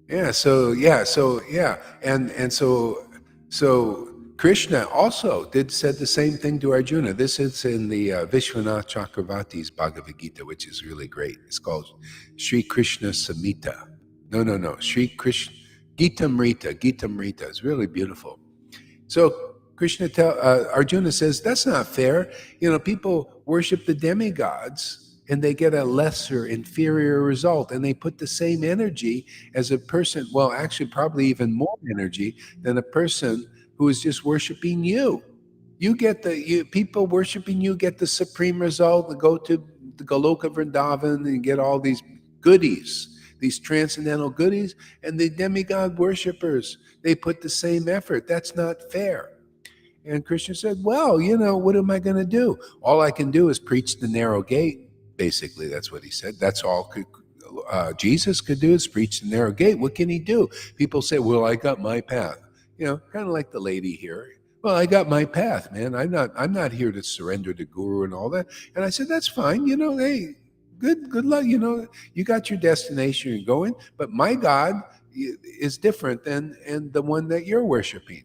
Yeah. So Krishna also said the same thing to Arjuna. This is in the Vishwanath Chakravarti's Bhagavad Gita, which is really great. It's called Sri Krishna Samhita. No, Sri Krishna Gita Amrita. It's really beautiful. So Arjuna says, that's not fair. People worship the demigods and they get a lesser, inferior result. And they put the same energy as a person, well, actually, probably even more energy than a person who is just worshiping you. People worshiping you get the supreme result, and go to the Goloka Vrindavan and get all these goodies, these transcendental goodies. And the demigod worshippers, they put the same effort. That's not fair. And Krishna said, well, what am I going to do? All I can do is preach the narrow gate. Basically, that's what he said. That's all Jesus could do, is preach the narrow gate. What can he do? People say, well, I got my path. Kind of like the lady here. Well, I got my path, man. I'm not here to surrender to guru and all that. And I said, that's fine. Hey, good luck. You got your destination, you're going. But my God is different than the one that you're worshiping.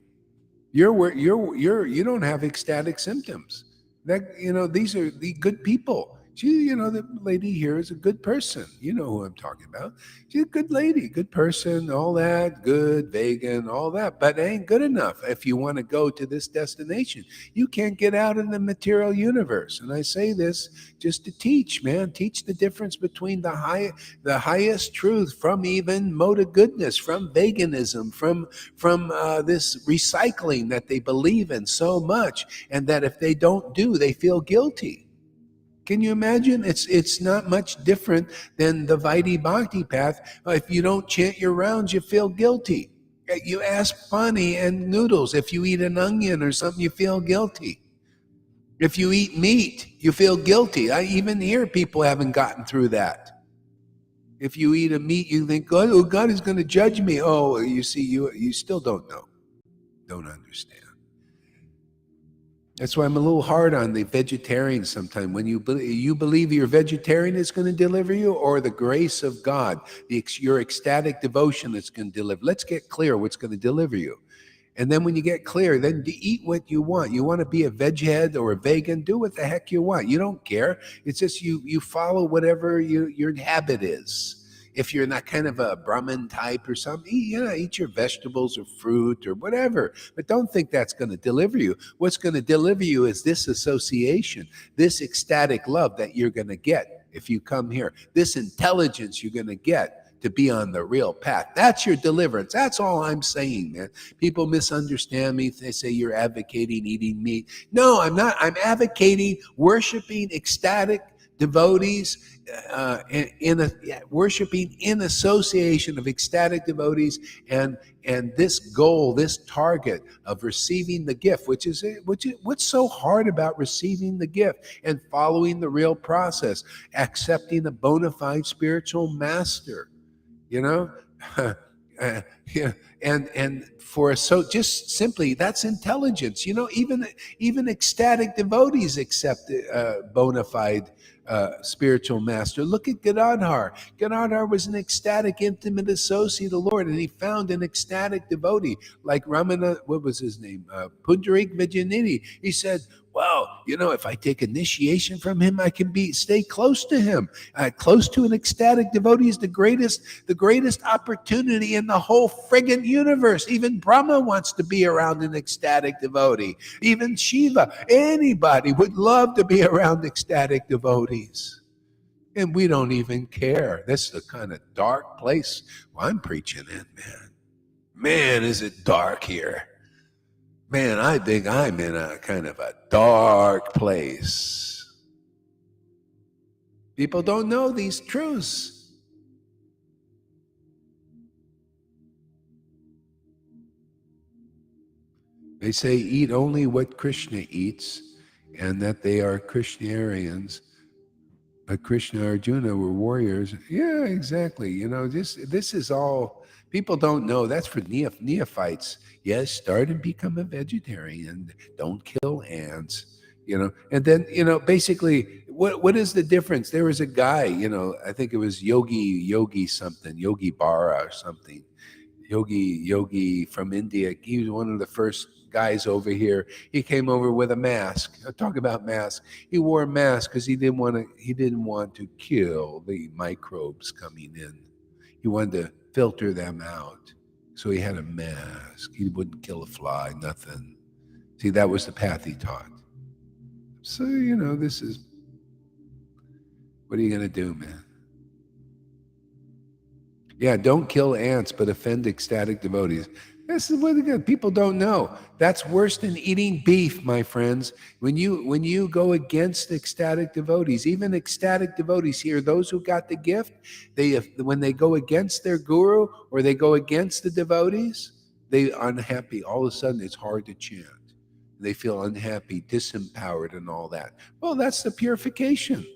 You don't have ecstatic symptoms. These are the good people. The lady here is a good person. You know who I'm talking about. She's a good lady, good person, all that, good, vegan, all that. But it ain't good enough if you want to go to this destination. You can't get out in the material universe. And I say this just to teach, man. Teach the difference between the highest truth from even mode of goodness, from veganism, from this recycling that they believe in so much, and that if they don't do, they feel guilty. Can you imagine? It's not much different than the Vaidhi Bhakti path. If you don't chant your rounds, you feel guilty. You ask pani and noodles. If you eat an onion or something, you feel guilty. If you eat meat, you feel guilty. I even hear people haven't gotten through that. If you eat a meat, you think, God is going to judge me. Oh, you see, you still don't know, don't understand. That's why I'm a little hard on the vegetarians sometimes. When you believe your vegetarian is going to deliver you, or the grace of God, your ecstatic devotion that's going to deliver. Let's get clear what's going to deliver you. And then when you get clear, then eat what you want. You want to be a veghead or a vegan, do what the heck you want. You don't care. It's just you follow whatever your habit is. If you're not kind of a Brahmin type or something, eat your vegetables or fruit or whatever. But don't think that's going to deliver you. What's going to deliver you is this association, this ecstatic love that you're going to get if you come here, this intelligence you're going to get to be on the real path. That's your deliverance. That's all I'm saying, man. People misunderstand me. They say you're advocating eating meat. No, I'm not. I'm advocating worshiping ecstatic devotees, worshiping in association of ecstatic devotees, and this goal, this target of receiving the gift, which is what's so hard about receiving the gift and following the real process, accepting a bona fide spiritual master. Yeah, and just simply, that's intelligence. Even ecstatic devotees accept bona fide spiritual master. Look at Gadadhar. Gadadhar was an ecstatic, intimate associate of the Lord, and he found an ecstatic devotee like Ramana. What was his name? Pundarik Vijayanidhi. He said, "Well, if I take initiation from him, I can stay close to him. Close to an ecstatic devotee is the greatest opportunity in the whole friggin' universe. Even Brahma wants to be around an ecstatic devotee. Even Shiva, anybody would love to be around ecstatic devotees. And we don't even care. This is the kind of dark place I'm preaching in, man. Man, is it dark here. Man, I think I'm in a kind of a dark place. People don't know these truths. They say eat only what Krishna eats, and that they are Krishnarians. But Krishna Arjuna were warriors. Yeah, exactly. This is all people don't know. That's for neophytes. Yes, start and become a vegetarian. Don't kill ants. And then basically what is the difference? There was a guy, I think it was Yogi something, Yogi Bara or something. Yogi from India. He was one of the first guys over here. He came over with a mask. Talk about mask. He wore a mask because he didn't want to kill the microbes coming in. He wanted to filter them out. So he had a mask. He wouldn't kill a fly, nothing. See, that was the path he taught. So, this is, what are you going to do, man? Yeah, don't kill ants, but offend ecstatic devotees. This is what people don't know. That's worse than eating beef, my friends. When you go against ecstatic devotees, even ecstatic devotees here, those who got the gift, when they go against their guru or they go against the devotees, they unhappy. All of a sudden, it's hard to chant. They feel unhappy, disempowered, and all that. Well, that's the purification.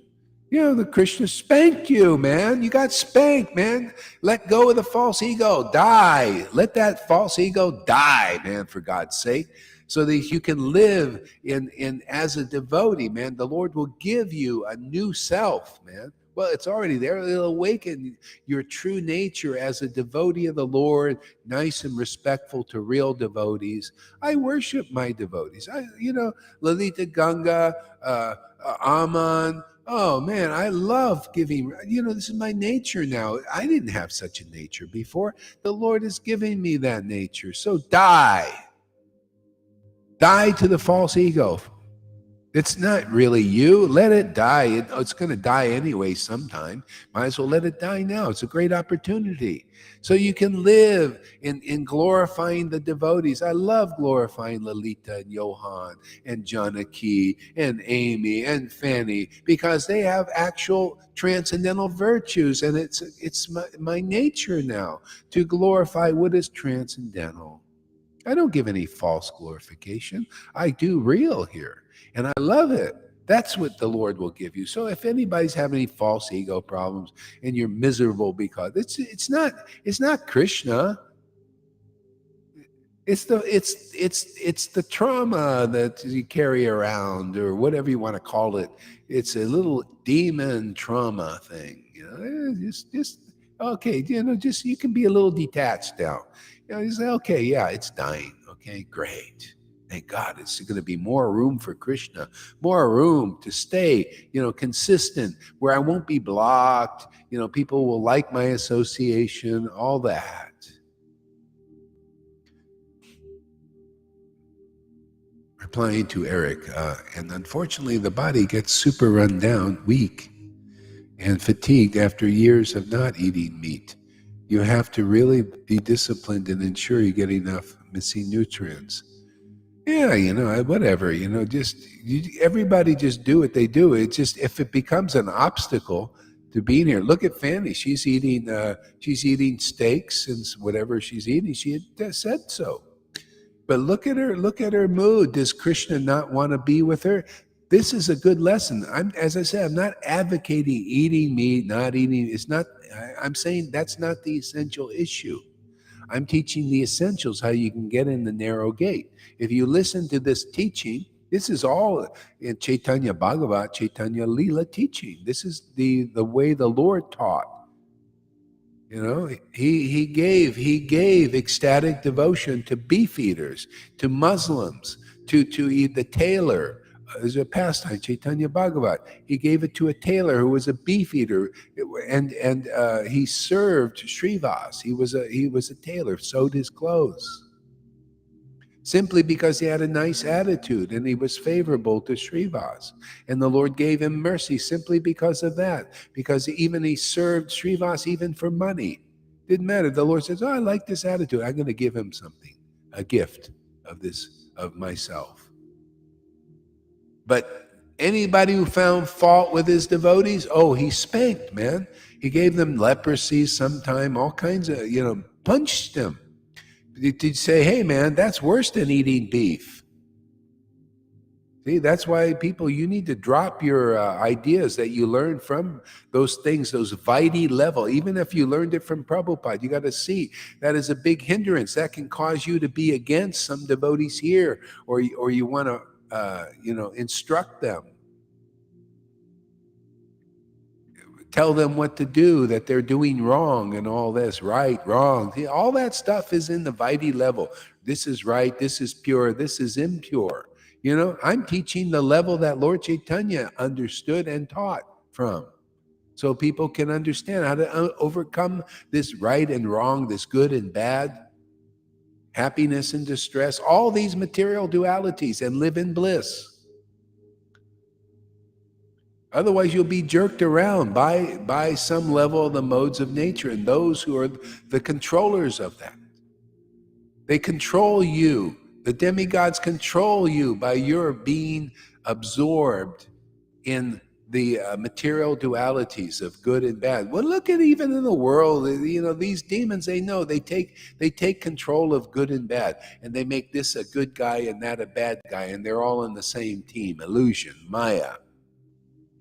The Krishna spanked you, man. You got spanked, man. Let go of the false ego. Die. Let that false ego die, man, for God's sake. So that you can live in as a devotee, man. The Lord will give you a new self, man. Well, it's already there. It'll awaken your true nature as a devotee of the Lord, nice and respectful to real devotees. I worship my devotees. Lalita Ganga, Aman. Oh man, I love giving. This is my nature now. I didn't have such a nature before. The Lord is giving me that nature. So die. Die to the false ego. It's not really you. Let it die. It's going to die anyway sometime. Might as well let it die now. It's a great opportunity. So you can live in glorifying the devotees. I love glorifying Lalita and Johan and Janaki and Amy and Fanny because they have actual transcendental virtues. And it's my nature now to glorify what is transcendental. I don't give any false glorification. I do real here. And I love it. That's what the Lord will give you. So if anybody's having any false ego problems and you're miserable because it's not Krishna. It's the trauma that you carry around or whatever you want to call it. It's a little demon trauma thing. Just okay. Just you can be a little detached now. You say, okay, yeah, it's dying. Okay, great. Thank God, it's going to be more room for Krishna, more room to stay, consistent, where I won't be blocked. People will like my association, all that. Replying to Eric, and unfortunately, the body gets super run down, weak, and fatigued after years of not eating meat. You have to really be disciplined and ensure you get enough missing nutrients. Yeah, whatever, everybody just do what they do. It's just, if it becomes an obstacle to being here, look at Fanny. She's eating steaks and whatever she's eating. She had said so. But look at her mood. Does Krishna not want to be with her? This is a good lesson. As I said, I'm not advocating eating meat, not eating. It's not, I'm saying that's not the essential issue. I'm teaching the essentials, how you can get in the narrow gate. If you listen to this teaching, this is all in Chaitanya Bhagavat, Chaitanya Leela teaching. This is the way the Lord taught. He gave ecstatic devotion to beef eaters, to Muslims, to the tailor. There's a pastime, Chaitanya Bhagavat. He gave it to a tailor who was a beef eater, and he served Srivas. He was a tailor, sewed his clothes, simply because he had a nice attitude and he was favorable to Srivas. And the Lord gave him mercy simply because of that, because he served Srivas even for money. Didn't matter. The Lord says, oh, I like this attitude. I'm going to give him something, a gift of myself. But anybody who found fault with his devotees, oh, he spanked, man. He gave them leprosy sometime, all kinds of, punched them. To say, hey, man, that's worse than eating beef. See, that's why you need to drop your ideas that you learned from those things, those Vaidhi level. Even if you learned it from Prabhupada, you got to see that is a big hindrance. That can cause you to be against some devotees here, or you want to, instruct them. tell them what to do, that they're doing wrong and all this, right, wrong. All that stuff is in the Vaidhi level. This is right, this is pure, this is impure. I'm teaching the level that Lord Caitanya understood and taught from. So people can understand how to overcome this right and wrong, this good and bad, happiness and distress, all these material dualities, and live in bliss. Otherwise, you'll be jerked around by some level of the modes of nature and those who are the controllers of that. They control you. The demigods control you by your being absorbed in the material dualities of good and bad. Well, look at even in the world, these demons, they take control of good and bad, and they make this a good guy and that a bad guy, and they're all in the same team. Illusion, Maya.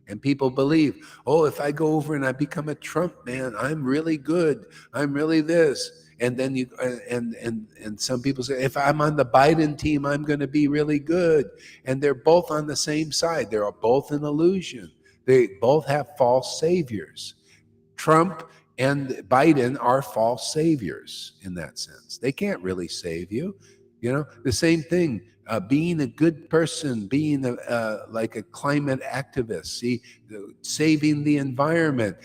And people believe, oh, if I go over and I become a Trump man, I'm really good. I'm really this. And then and some people say, if I'm on the Biden team, I'm going to be really good. And they're both on the same side. They're both an illusion. They both have false saviors. Trump and Biden are false saviors in that sense. They can't really save you. The same thing. Being a good person, being like a climate activist, saving the environment.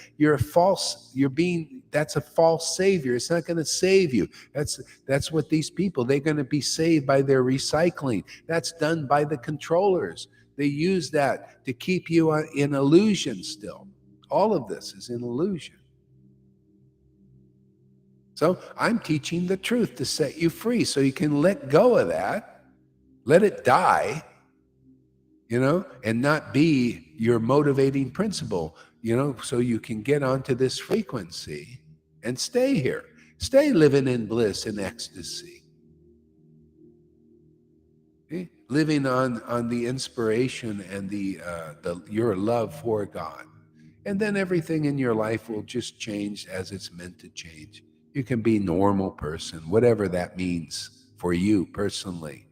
That's a false savior. It's not going to save you. That's what these people, they're going to be saved by their recycling. That's done by the controllers. They use that to keep you in illusion still. All of this is an illusion. So I'm teaching the truth to set you free so you can let go of that. Let it die, and not be your motivating principle, so you can get onto this frequency and stay here. Stay living in bliss and ecstasy. Okay? Living on the inspiration and your love for God. And then everything in your life will just change as it's meant to change. You can be a normal person, whatever that means for you personally.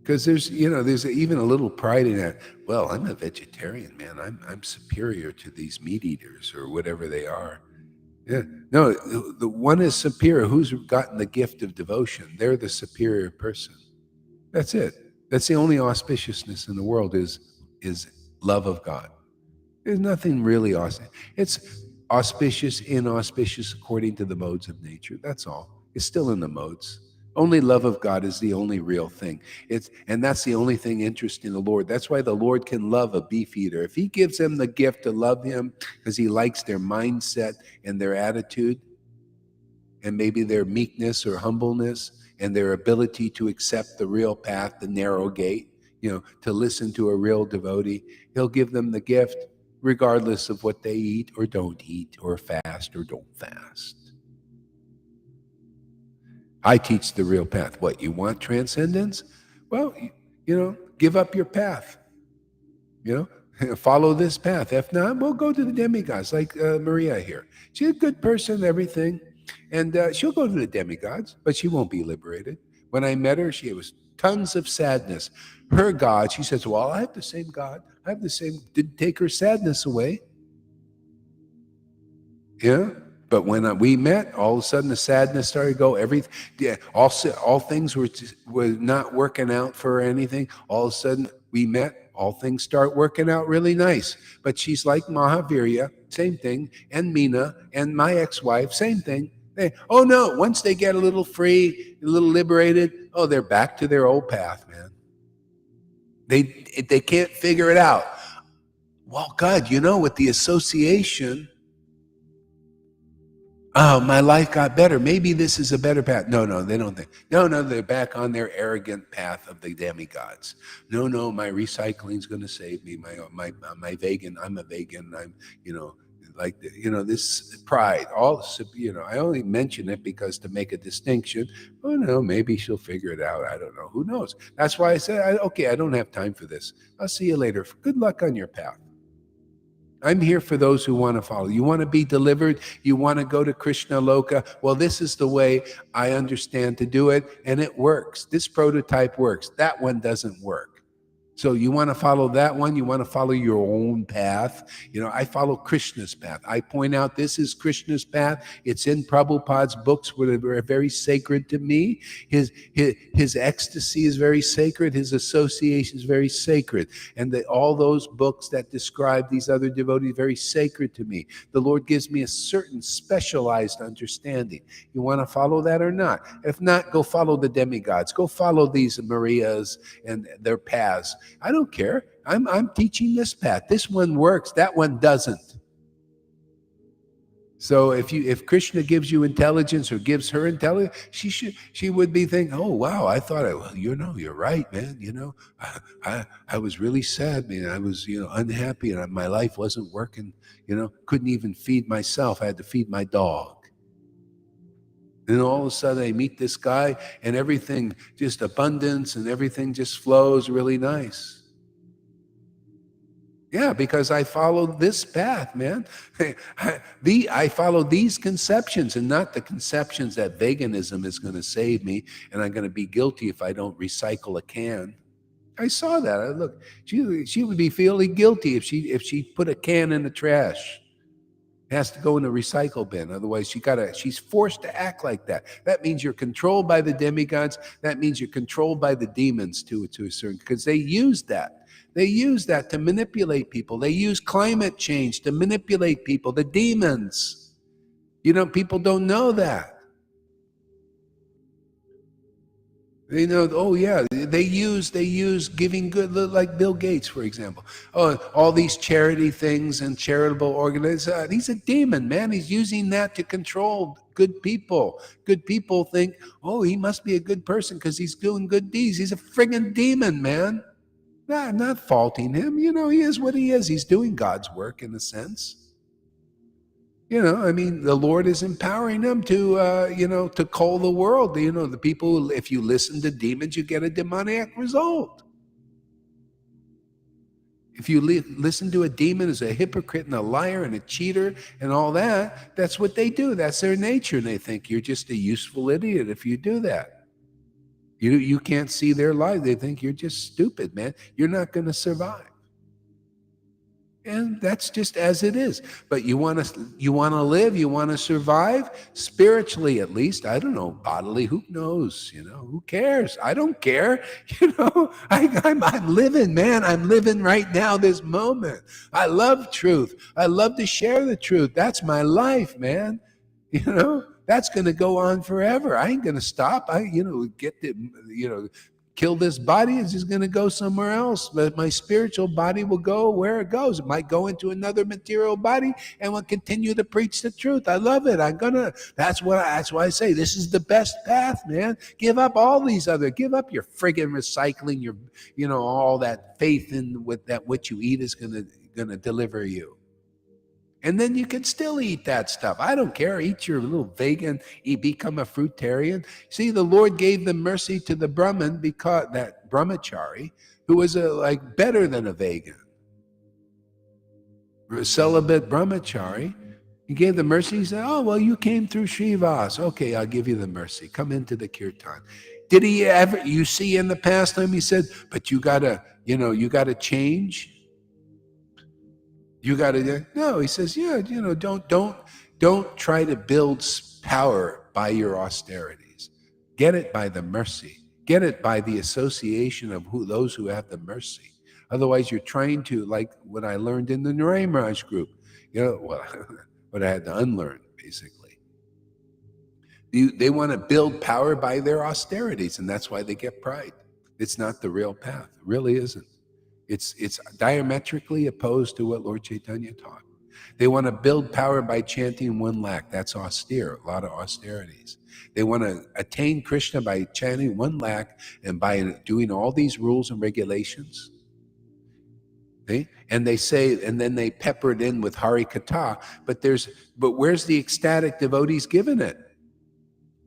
Because there's even a little pride in that. Well, I'm a vegetarian, man. I'm superior to these meat eaters or whatever they are. Yeah, no, the one is superior. Who's gotten the gift of devotion? They're the superior person. That's it. That's the only auspiciousness in the world is love of God. There's nothing really auspicious. It's auspicious, inauspicious according to the modes of nature. That's all. It's still in the modes. Only love of God is the only real thing. And that's the only thing interesting in the Lord. That's why the Lord can love a beef eater. If he gives them the gift to love him because he likes their mindset and their attitude and maybe their meekness or humbleness and their ability to accept the real path, the narrow gate, to listen to a real devotee, he'll give them the gift regardless of what they eat or don't eat or fast or don't fast. I teach the real path. What, you want transcendence? Well, give up your path. Follow this path. If not, we'll go to the demigods, like Maria here. She's a good person, everything. And she'll go to the demigods, but she won't be liberated. When I met her, she was tons of sadness. Her God, she says, well, I have the same God. I have the same, didn't take her sadness away. Yeah. But when we met, all of a sudden the sadness started to go. All things were not working out for her, anything. All of a sudden we met, all things start working out really nice. But she's like Mahavirya, same thing, and Meena, and my ex-wife, same thing. Oh no, once they get a little free, a little liberated, they're back to their old path, man. They can't figure it out. Well, God, with the association, oh, my life got better. Maybe this is a better path. No, they don't think. No, they're back on their arrogant path of the demigods. No, my recycling's going to save me. My vegan, I'm a vegan. I'm, this pride. I only mention it because to make a distinction. Oh no, maybe she'll figure it out. I don't know. Who knows? That's why I said, okay, I don't have time for this. I'll see you later. Good luck on your path. I'm here for those who want to follow. You want to be delivered? You want to go to Krishna Loka? Well, this is the way I understand to do it, and it works. This prototype works. That one doesn't work. So you want to follow that one? You want to follow your own path? I follow Krishna's path. I point out this is Krishna's path. It's in Prabhupada's books, which are very sacred to me. His ecstasy is very sacred. His association is very sacred. And all those books that describe these other devotees are very sacred to me. The Lord gives me a certain specialized understanding. You want to follow that or not? If not, go follow the demigods. Go follow these Marias and their paths. I don't care. I'm teaching this path. This one works. That one doesn't. So if Krishna gives you intelligence or gives her intelligence, she would be thinking, oh wow, I thought you're right, man. I was really sad, man. I was unhappy and my life wasn't working. Couldn't even feed myself. I had to feed my dog. And all of a sudden I meet this guy and everything, just abundance and everything just flows really nice. Yeah, because I follow this path, man. I follow these conceptions and not the conceptions that veganism is going to save me and I'm going to be guilty if I don't recycle a can. I saw that. Look, she would be feeling guilty if she put a can in the trash. It has to go in the recycle bin. Otherwise, she's forced to act like that. That means you're controlled by the demigods. That means you're controlled by the demons to a certain, because they use that. They use that to manipulate people. They use climate change to manipulate people, the demons. People don't know that. They know, oh yeah, they use giving good, like Bill Gates, for example. Oh, all these charity things and charitable organizations. He's a demon, man. He's using that to control good people. Good people think, oh, he must be a good person because he's doing good deeds. He's a friggin' demon, man. I'm not faulting him. He is what he is. He's doing God's work in a sense. The Lord is empowering them to cull the world. The people, if you listen to demons, you get a demoniac result. If you listen to a demon as a hypocrite and a liar and a cheater and all that, that's what they do. That's their nature. And they think you're just a useful idiot if you do that. You can't see their life. They think you're just stupid, man. You're not going to survive. And that's just as it is. But you want to live, you want to survive, spiritually at least. I don't know, bodily, who knows? Who cares? I don't care. I'm living, man. I'm living right now, this moment. I love truth. I love to share the truth. That's my life, man. That's going to go on forever. I ain't going to stop. Kill this body, it's just going to go somewhere else. But my spiritual body will go where it goes. It might go into another material body and will continue to preach the truth. I love it. That's why I say this is the best path, man. Give up give up your friggin' recycling, all that faith in what you eat is going to deliver you. And then you can still eat that stuff. I don't care. Eat your little vegan, become a fruitarian. See, the Lord gave the mercy to the Brahmin, because that brahmachari, who was better than a vegan. A celibate brahmachari. He gave the mercy. He said, oh, well, you came through Srivas. Okay, I'll give you the mercy. Come into the kirtan. Did he ever, you see in the past time, he said, but you gotta change. You got to no. He says, yeah, don't try to build power by your austerities. Get it by the mercy. Get it by the association of those who have the mercy. Otherwise, you're trying to, like what I learned in the Narayan Raj group. What I had to unlearn, basically. They want to build power by their austerities, and that's why they get pride. It's not the real path. It really isn't. It's diametrically opposed to what Lord Caitanya taught. They want to build power by chanting 1 lakh. That's austere, a lot of austerities. They want to attain Krishna by chanting 1 lakh and by doing all these rules and regulations. Okay? And they say, and then they pepper it in with Hari Katha, but where's the ecstatic devotees giving it?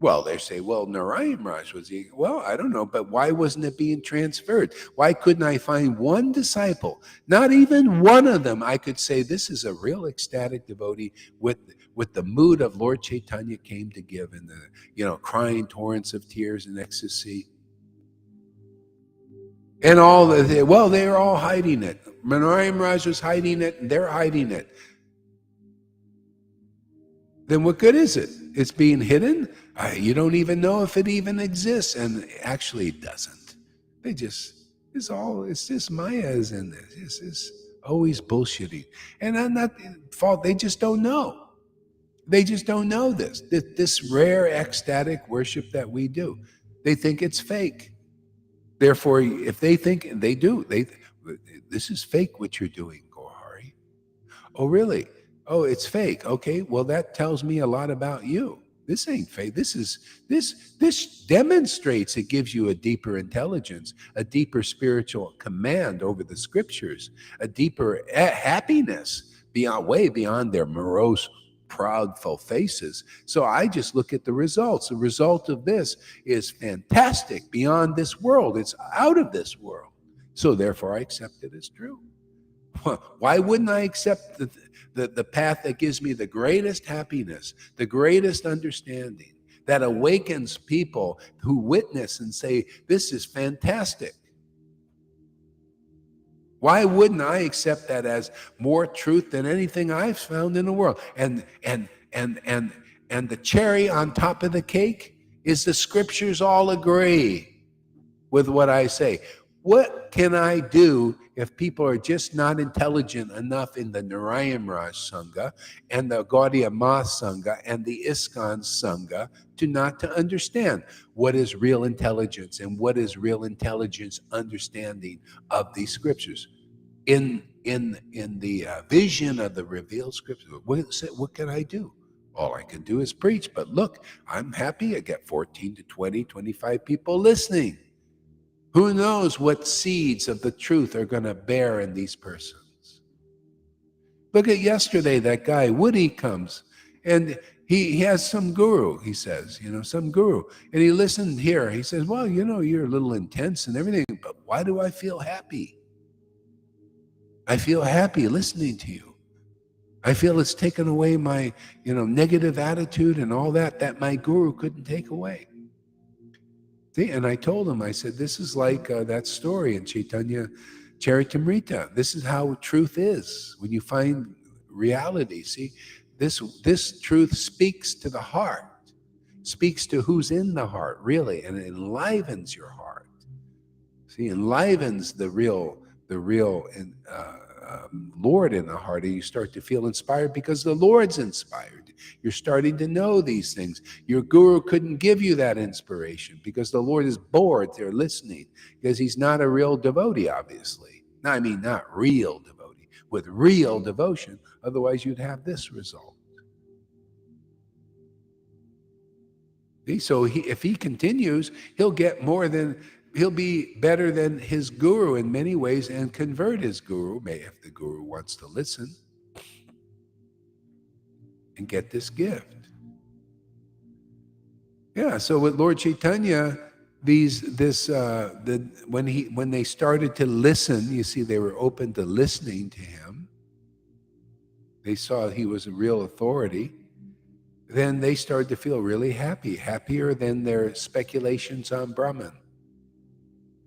Well, they say, well, Narayan Raj was the, well, I don't know, but why wasn't it being transferred? Why couldn't I find one disciple, not even one of them, I could say this is a real ecstatic devotee with the mood of Lord Caitanya came to give in the, crying torrents of tears and ecstasy. And all the, well, they were all hiding it. Narayan Raj was hiding it, and they're hiding it. Then what good is it? It's being hidden. You don't even know if it even exists, and actually it doesn't. They just it's just Maya is in this. It's always bullshitting, and I'm not fault. They just don't know. They just don't know this rare ecstatic worship that we do. They think it's fake. Therefore, if they think they do, this is fake what you're doing, Gohari. Oh, really? Oh, it's fake. Okay, well, that tells me a lot about you. This ain't fake. This demonstrates it gives you a deeper intelligence, a deeper spiritual command over the scriptures, a deeper happiness way beyond their morose, proudful faces. So I just look at the results. The result of this is fantastic beyond this world. It's out of this world. So therefore, I accept it as true. Why wouldn't I accept the path that gives me the greatest happiness, the greatest understanding, that awakens people who witness and say, this is fantastic? Why wouldn't I accept that as more truth than anything I've found in the world? And the cherry on top of the cake is the scriptures all agree with what I say. What can I do if people are just not intelligent enough in the Narayan Raj Sangha and the Gaudiya Math Sangha and the ISKCON Sangha to understand what is real intelligence and what is real intelligence understanding of these scriptures? In the vision of the revealed scriptures, what can I do? All I can do is preach. But look, I'm happy I get 14 to 20, 25 people listening. Who knows what seeds of the truth are going to bear in these persons? Look at yesterday, that guy, Woody, comes and he has some guru, he says, some guru. And he listened here. He says, well, you're a little intense and everything, but why do I feel happy? I feel happy listening to you. I feel it's taken away my, negative attitude and all that my guru couldn't take away. See, and I told him, I said, this is like that story in Chaitanya Charitamrita. This is how truth is. When you find reality, see, this truth speaks to the heart, speaks to who's in the heart, really, and it enlivens your heart. See, enlivens the real Lord in the heart, and you start to feel inspired because the Lord's inspired. You're starting to know these things. Your guru couldn't give you that inspiration because the Lord is bored there listening, because he's not a real devotee, obviously. No, I mean, not real devotee, with real devotion. Otherwise, you'd have this result. See? So if he continues, he'll be better than his guru in many ways and convert his guru, if the guru wants to listen and get this gift. Yeah, so with Lord Caitanya, when they started to listen, you see, they were open to listening to him. They saw he was a real authority. Then they started to feel really happy, happier than their speculations on Brahman.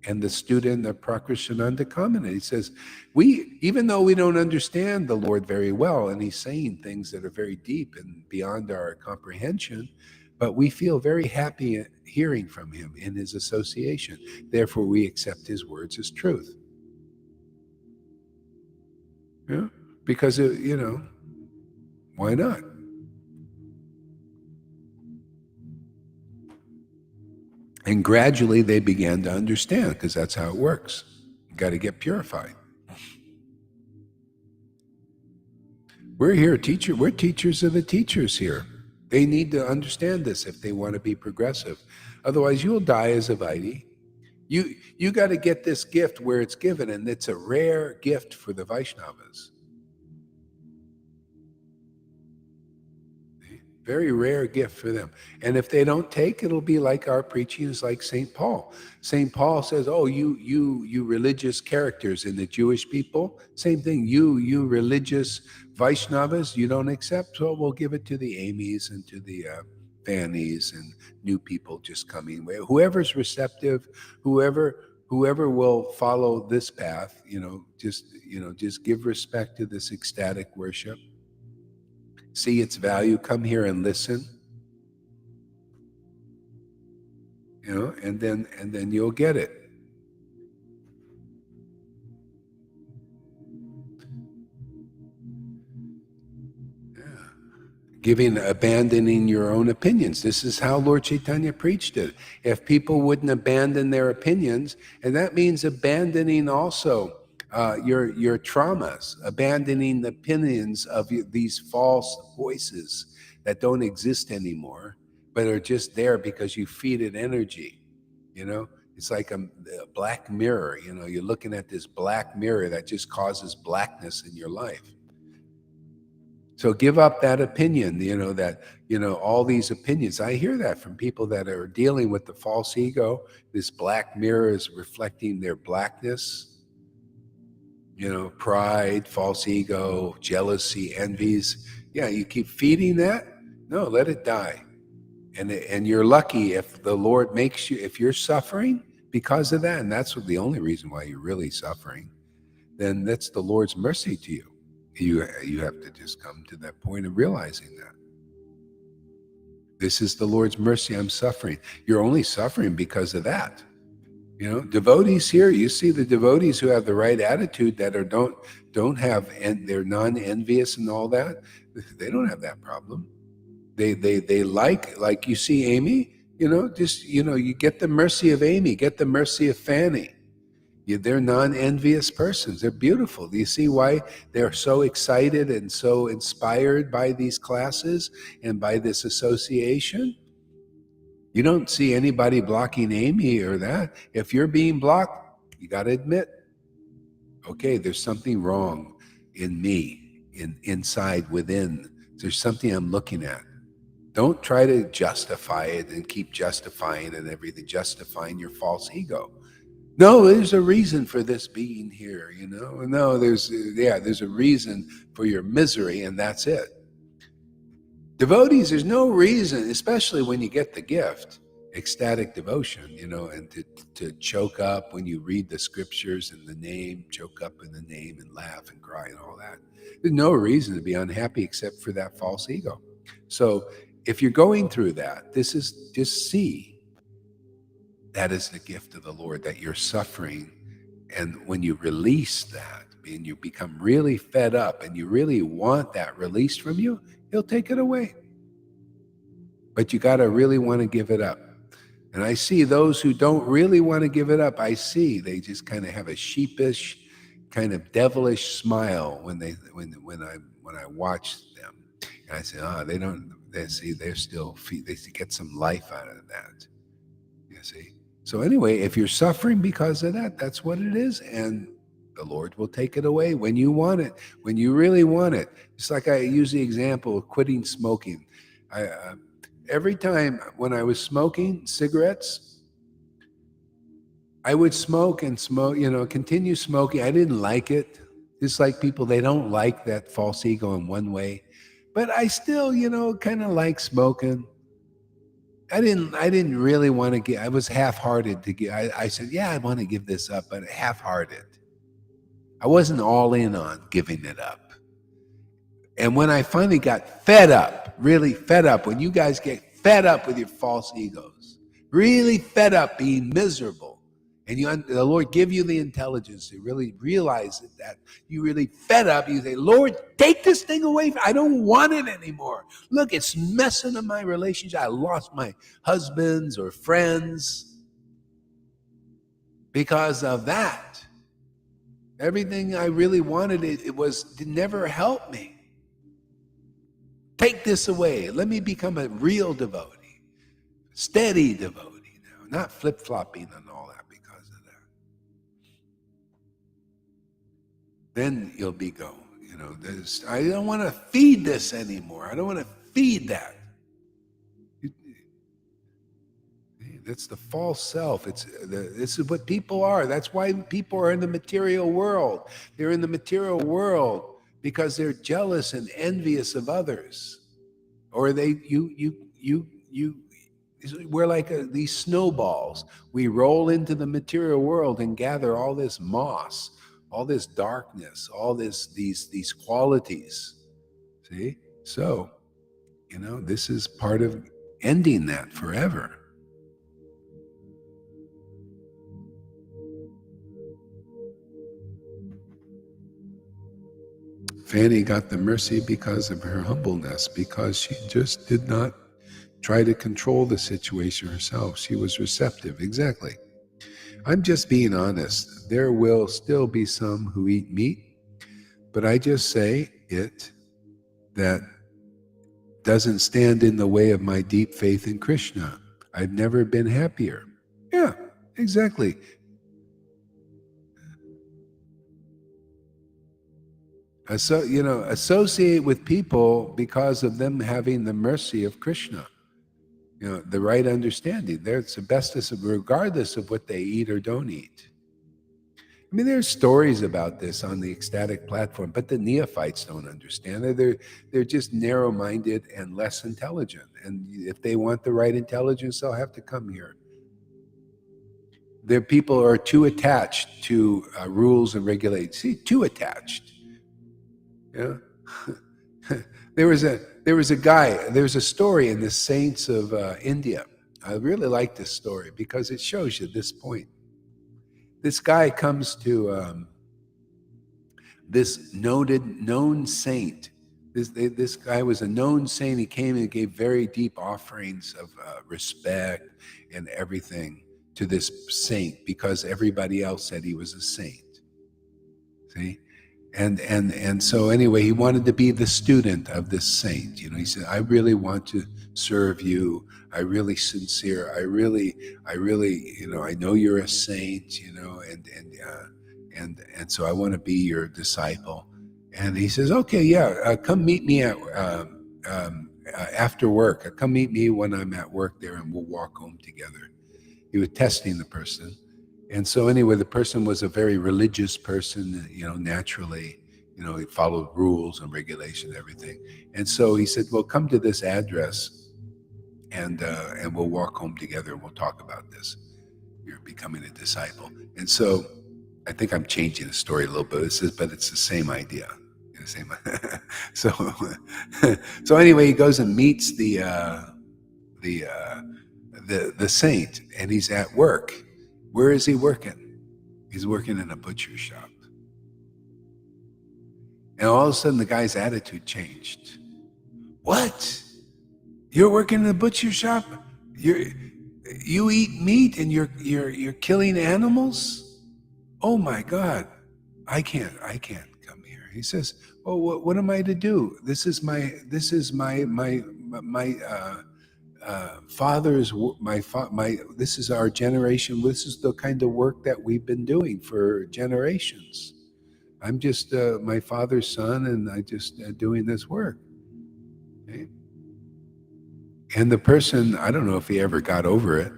And the student of Prakrishananda commented, he says, even though we don't understand the Lord very well, and he's saying things that are very deep and beyond our comprehension, but we feel very happy hearing from him in his association. Therefore, we accept his words as truth. Yeah? Because, why not? And gradually they began to understand, because that's how it works. You got to get purified. We're here, we're teachers of the teachers here. They need to understand this if they want to be progressive. Otherwise, you'll die as a Vaidhi. You got to get this gift where it's given, and it's a rare gift for the Vaishnavas. Very rare gift for them. And if they don't take, it'll be like our preaching is like St. Paul. St. Paul says, "Oh, you religious characters in the Jewish people, same thing. You religious Vaishnavas, you don't accept. So we'll give it to the Amy's and to the Fannies and new people just coming. Whoever's receptive, whoever will follow this path, just give respect to this ecstatic worship. See its value. Come here and listen. And then you'll get it. Abandoning your own opinions. This is how Lord Caitanya preached it. If people wouldn't abandon their opinions, and that means abandoning also your traumas, abandoning the opinions of these false voices that don't exist anymore, but are just there because you feed it energy. It's like a black mirror. You're looking at this black mirror that just causes blackness in your life. So give up that opinion, all these opinions. I hear that from people that are dealing with the false ego. This black mirror is reflecting their blackness, pride, false ego, jealousy, envies. Yeah, you keep feeding that. No, let it die. And you're lucky if the Lord makes you, if you're suffering because of that, and that's the only reason why you're really suffering, then that's the Lord's mercy to you. You have to just come to that point of realizing that. This is the Lord's mercy. I'm suffering. You're only suffering because of that. Devotees here, you see the devotees who have the right attitude that don't have, and they're non-envious and all that, they don't have that problem. They like you see Amy, you get the mercy of Amy, get the mercy of Fanny. They're non-envious persons. They're beautiful. Do you see why they're so excited and so inspired by these classes and by this association? You don't see anybody blocking Amy or that. If you're being blocked, you got to admit, okay, there's something wrong in me, inside, within. There's something I'm looking at. Don't try to justify it and keep justifying and everything, justifying your false ego. No, there's a reason for this being here, No, there's a reason for your misery, and that's it. Devotees, there's no reason, especially when you get the gift, ecstatic devotion, and to choke up when you read the scriptures and the name, choke up in the name and laugh and cry and all that. There's no reason to be unhappy except for that false ego. So if you're going through that, this is just see. That is the gift of the Lord, that you're suffering. And when you release that, and you become really fed up and you really want that released from you, He'll take it away. But you got to really want to give it up. And I see those who don't really want to give it up, I see they just kind of have a sheepish, kind of devilish smile when I watch them. And I say, they're still, they get some life out of that. You see? So anyway, if you're suffering because of that, that's what it is. And the Lord will take it away when you want it, when you really want it. It's like I use the example of quitting smoking. Every time when I was smoking cigarettes, I would smoke and smoke, continue smoking. I didn't like it. Just like people, they don't like that false ego in one way. But I still, kind of like smoking. I didn't really want to give. I was half-hearted to give. I said, yeah, I want to give this up, but half-hearted. I wasn't all in on giving it up. And when I finally got fed up, really fed up, when you guys get fed up with your false egos, really fed up being miserable, and the Lord give you the intelligence to really realize that you really fed up, you say, Lord, take this thing away. I don't want it anymore. Look, it's messing up my relationship. I lost my husbands or friends because of that. Everything I really wanted, it never helped me. Take this away. Let me become a real devotee, steady devotee now, not flip-flopping and all that because of that. Then you'll be going, I don't want to feed this anymore. I don't want to feed that. That's the false self. This is what people are. That's why people are in the material world. They're in the material world because they're jealous and envious of others, or we're like these snowballs. We roll into the material world and gather all this moss, all this darkness, all these qualities. See, so this is part of ending that forever. Fanny got the mercy because of her humbleness, because she just did not try to control the situation herself. She was receptive. Exactly. I'm just being honest. There will still be some who eat meat, but I just say it that doesn't stand in the way of my deep faith in Krishna. I've never been happier. Yeah, exactly. Associate with people because of them having the mercy of Krishna. The right understanding. It's the bestest of, regardless of what they eat or don't eat. I mean, there's stories about this on the ecstatic platform, but the neophytes don't understand it. They're just narrow-minded and less intelligent. And if they want the right intelligence, they'll have to come here. Their people are too attached to rules and regulations. See, too attached. Yeah. There was a story in the saints of India. I really like this story because it shows you this point. This guy comes to this known saint. This guy was a known saint. He came and gave very deep offerings of respect and everything to this saint because everybody else said he was a saint. See? And so anyway, he wanted to be the student of this saint. He said, I really want to serve you. I really sincere. I really, I know you're a saint, and so I want to be your disciple. And he says, okay, yeah, come meet me at after work. Come meet me when I'm at work there, and we'll walk home together. He was testing the person. And so anyway, the person was a very religious person, naturally, he followed rules and regulation and everything. And so he said, well, come to this address and we'll walk home together and we'll talk about this. You're becoming a disciple. And so I think I'm changing the story a little bit. But it's the same idea. So anyway, he goes and meets the saint, and he's at work. Where is he working? He's working in a butcher shop. And all of a sudden, the guy's attitude changed. What? You're working in a butcher shop? You eat meat and you're killing animals? Oh my God! I can't come here. He says, "Oh, what am I to do? This is my father's this is our generation. This is the kind of work that we've been doing for generations. I'm just my father's son, and I just doing this work." Okay? And the person, I don't know if he ever got over it,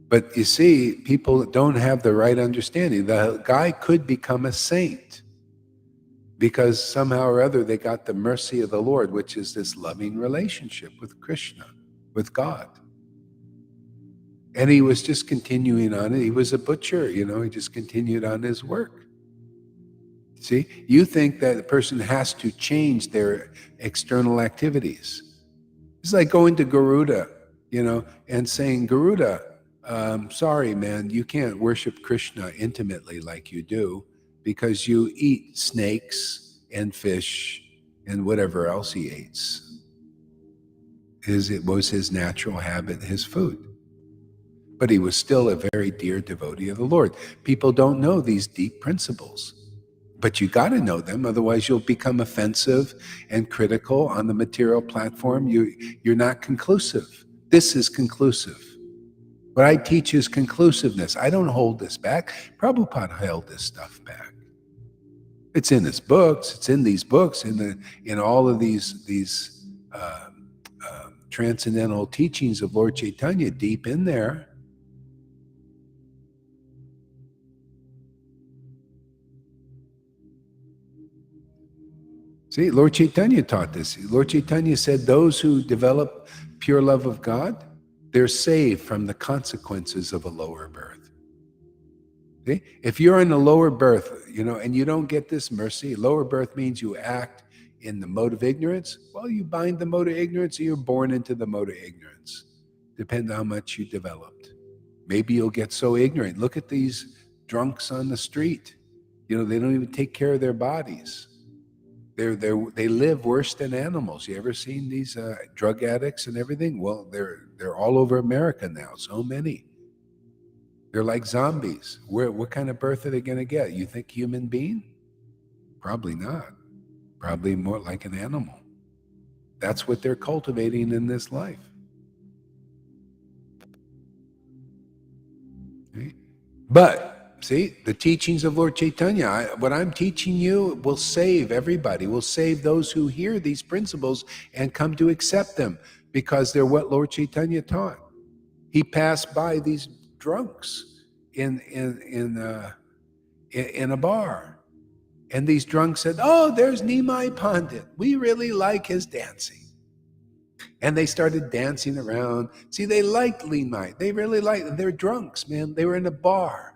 but you see, people don't have the right understanding. The guy could become a saint because somehow or other they got the mercy of the Lord, which is this loving relationship with Krishna, with God. And he was just continuing on it. He was a butcher, he just continued on his work. See, you think that a person has to change their external activities. It's like going to Garuda, and saying, Garuda, sorry, man, you can't worship Krishna intimately like you do because you eat snakes and fish and whatever else he eats. It was his natural habit, his food. But he was still a very dear devotee of the Lord. People don't know these deep principles. But you got to know them, otherwise you'll become offensive and critical on the material platform. You're not conclusive. This is conclusive. What I teach is conclusiveness. I don't hold this back. Prabhupada held this stuff back. It's in his books. It's in these books. In all of these transcendental teachings of Lord Caitanya, deep in there. See, Lord Caitanya taught this. Lord Caitanya said those who develop pure love of God, they're saved from the consequences of a lower birth. See? If you're in a lower birth, and you don't get this mercy, lower birth means you act in the mode of ignorance. Well, you bind the mode of ignorance, or you're born into the mode of ignorance. Depends how much you developed. Maybe you'll get so ignorant. Look at these drunks on the street. They don't even take care of their bodies. They live worse than animals. You ever seen these drug addicts and everything? Well, they're all over America now. So many. They're like zombies. What kind of birth are they going to get? You think human being? Probably not. Probably more like an animal. That's what they're cultivating in this life. Okay? But see, the teachings of Lord Caitanya, what I'm teaching you will save everybody, will save those who hear these principles and come to accept them, because they're what Lord Caitanya taught. He passed by these drunks in a bar, and these drunks said, "Oh, there's Nimai Pandit. We really like his dancing." And they started dancing around. See, they liked Nimai. They really liked. They're drunks, man. They were in a bar.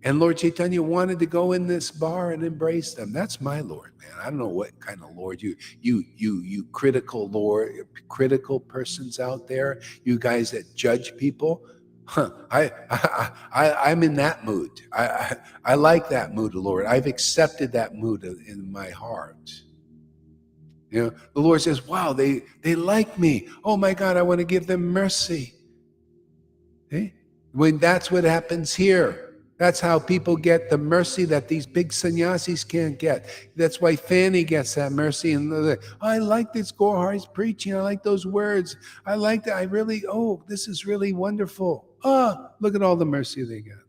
And Lord Caitanya wanted to go in this bar and embrace them. That's my Lord, man. I don't know what kind of Lord you critical Lord, critical persons out there, you guys that judge people. I'm in that mood. I like that mood, Lord. I've accepted that mood in my heart. The Lord says, "Wow, they like me. Oh my God, I want to give them mercy." Okay? When that's what happens here. That's how people get the mercy that these big sannyasis can't get. That's why Fanny gets that mercy. And like, I like this Gohari's preaching. I like those words. I like that. This is really wonderful. Look at all the mercy they get.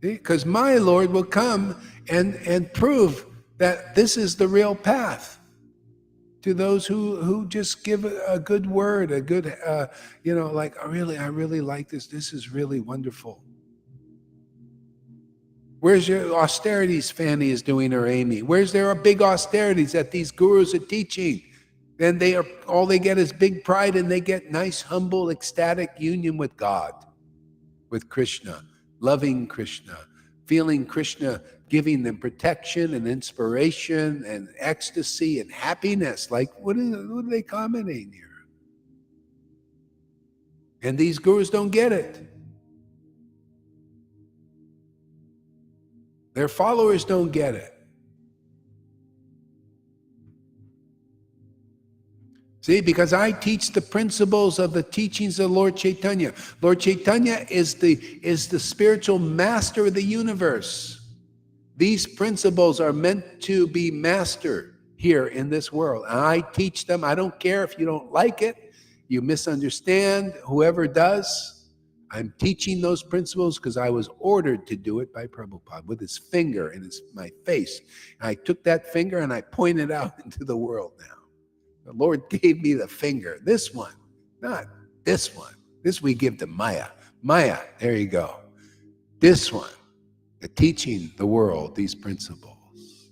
Because my Lord will come and prove that this is the real path. To those who just give a good word, a good, like, I really like this. This is really wonderful. Where's your austerities Fanny is doing, or Amy? Where's their big austerities that these gurus are teaching? Then all they get is big pride, and they get nice, humble, ecstatic union with God, with Krishna, loving Krishna, feeling Krishna giving them protection and inspiration and ecstasy and happiness. Like, what are they commenting here? And these gurus don't get it. Their followers don't get it. See, because I teach the principles of the teachings of Lord Caitanya. Lord Caitanya is the spiritual master of the universe. These principles are meant to be mastered here in this world. And I teach them. I don't care if you don't like it, you misunderstand, whoever does. I'm teaching those principles because I was ordered to do it by Prabhupada with his finger in my face. And I took that finger and I pointed out into the world now. The Lord gave me the finger. This one, not this one. This we give to Maya. Maya, there you go. This one. Teaching the world these principles.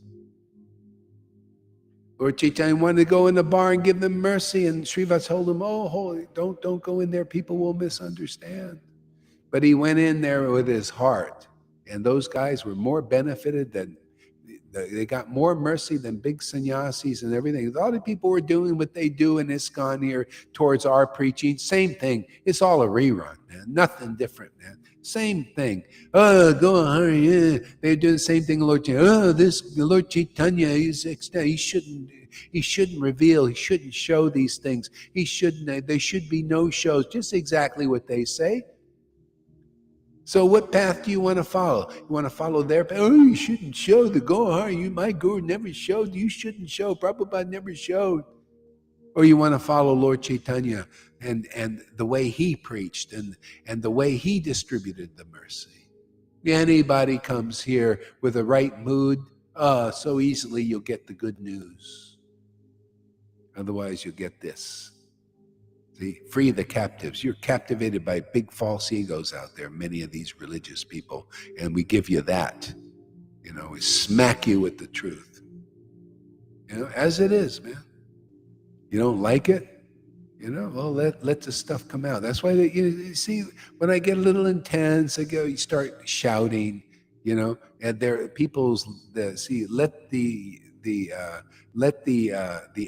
Lord Caitanya wanted to go in the bar and give them mercy, and Srivas told him, "Oh, don't go in there. People will misunderstand." But he went in there with his heart, and those guys were more benefited than they got more mercy than big sannyasis and everything. A lot of people were doing what they do in ISKCON here towards our preaching. Same thing. It's all a rerun, man. Nothing different, man. Same thing. Go on, hurry. Yeah. They do the same thing. Lord Chaitanya. This Lord Caitanya. He shouldn't reveal. He shouldn't show these things. He shouldn't. There should be no shows. Just exactly what they say. So what path do you want to follow? You want to follow their path? Oh, you shouldn't show the Gohar. My guru never showed. You shouldn't show. Prabhupada never showed. Or you want to follow Lord Caitanya and the way he preached and the way he distributed the mercy. Anybody comes here with the right mood, so easily you'll get the good news. Otherwise, you'll get this. See, free the captives. You're captivated by big false egos out there, many of these religious people, and we give you that. We smack you with the truth, as it is, man. You don't like it? Well, let the stuff come out. That's why you see, when I get a little intense, you start shouting, and there people's see let the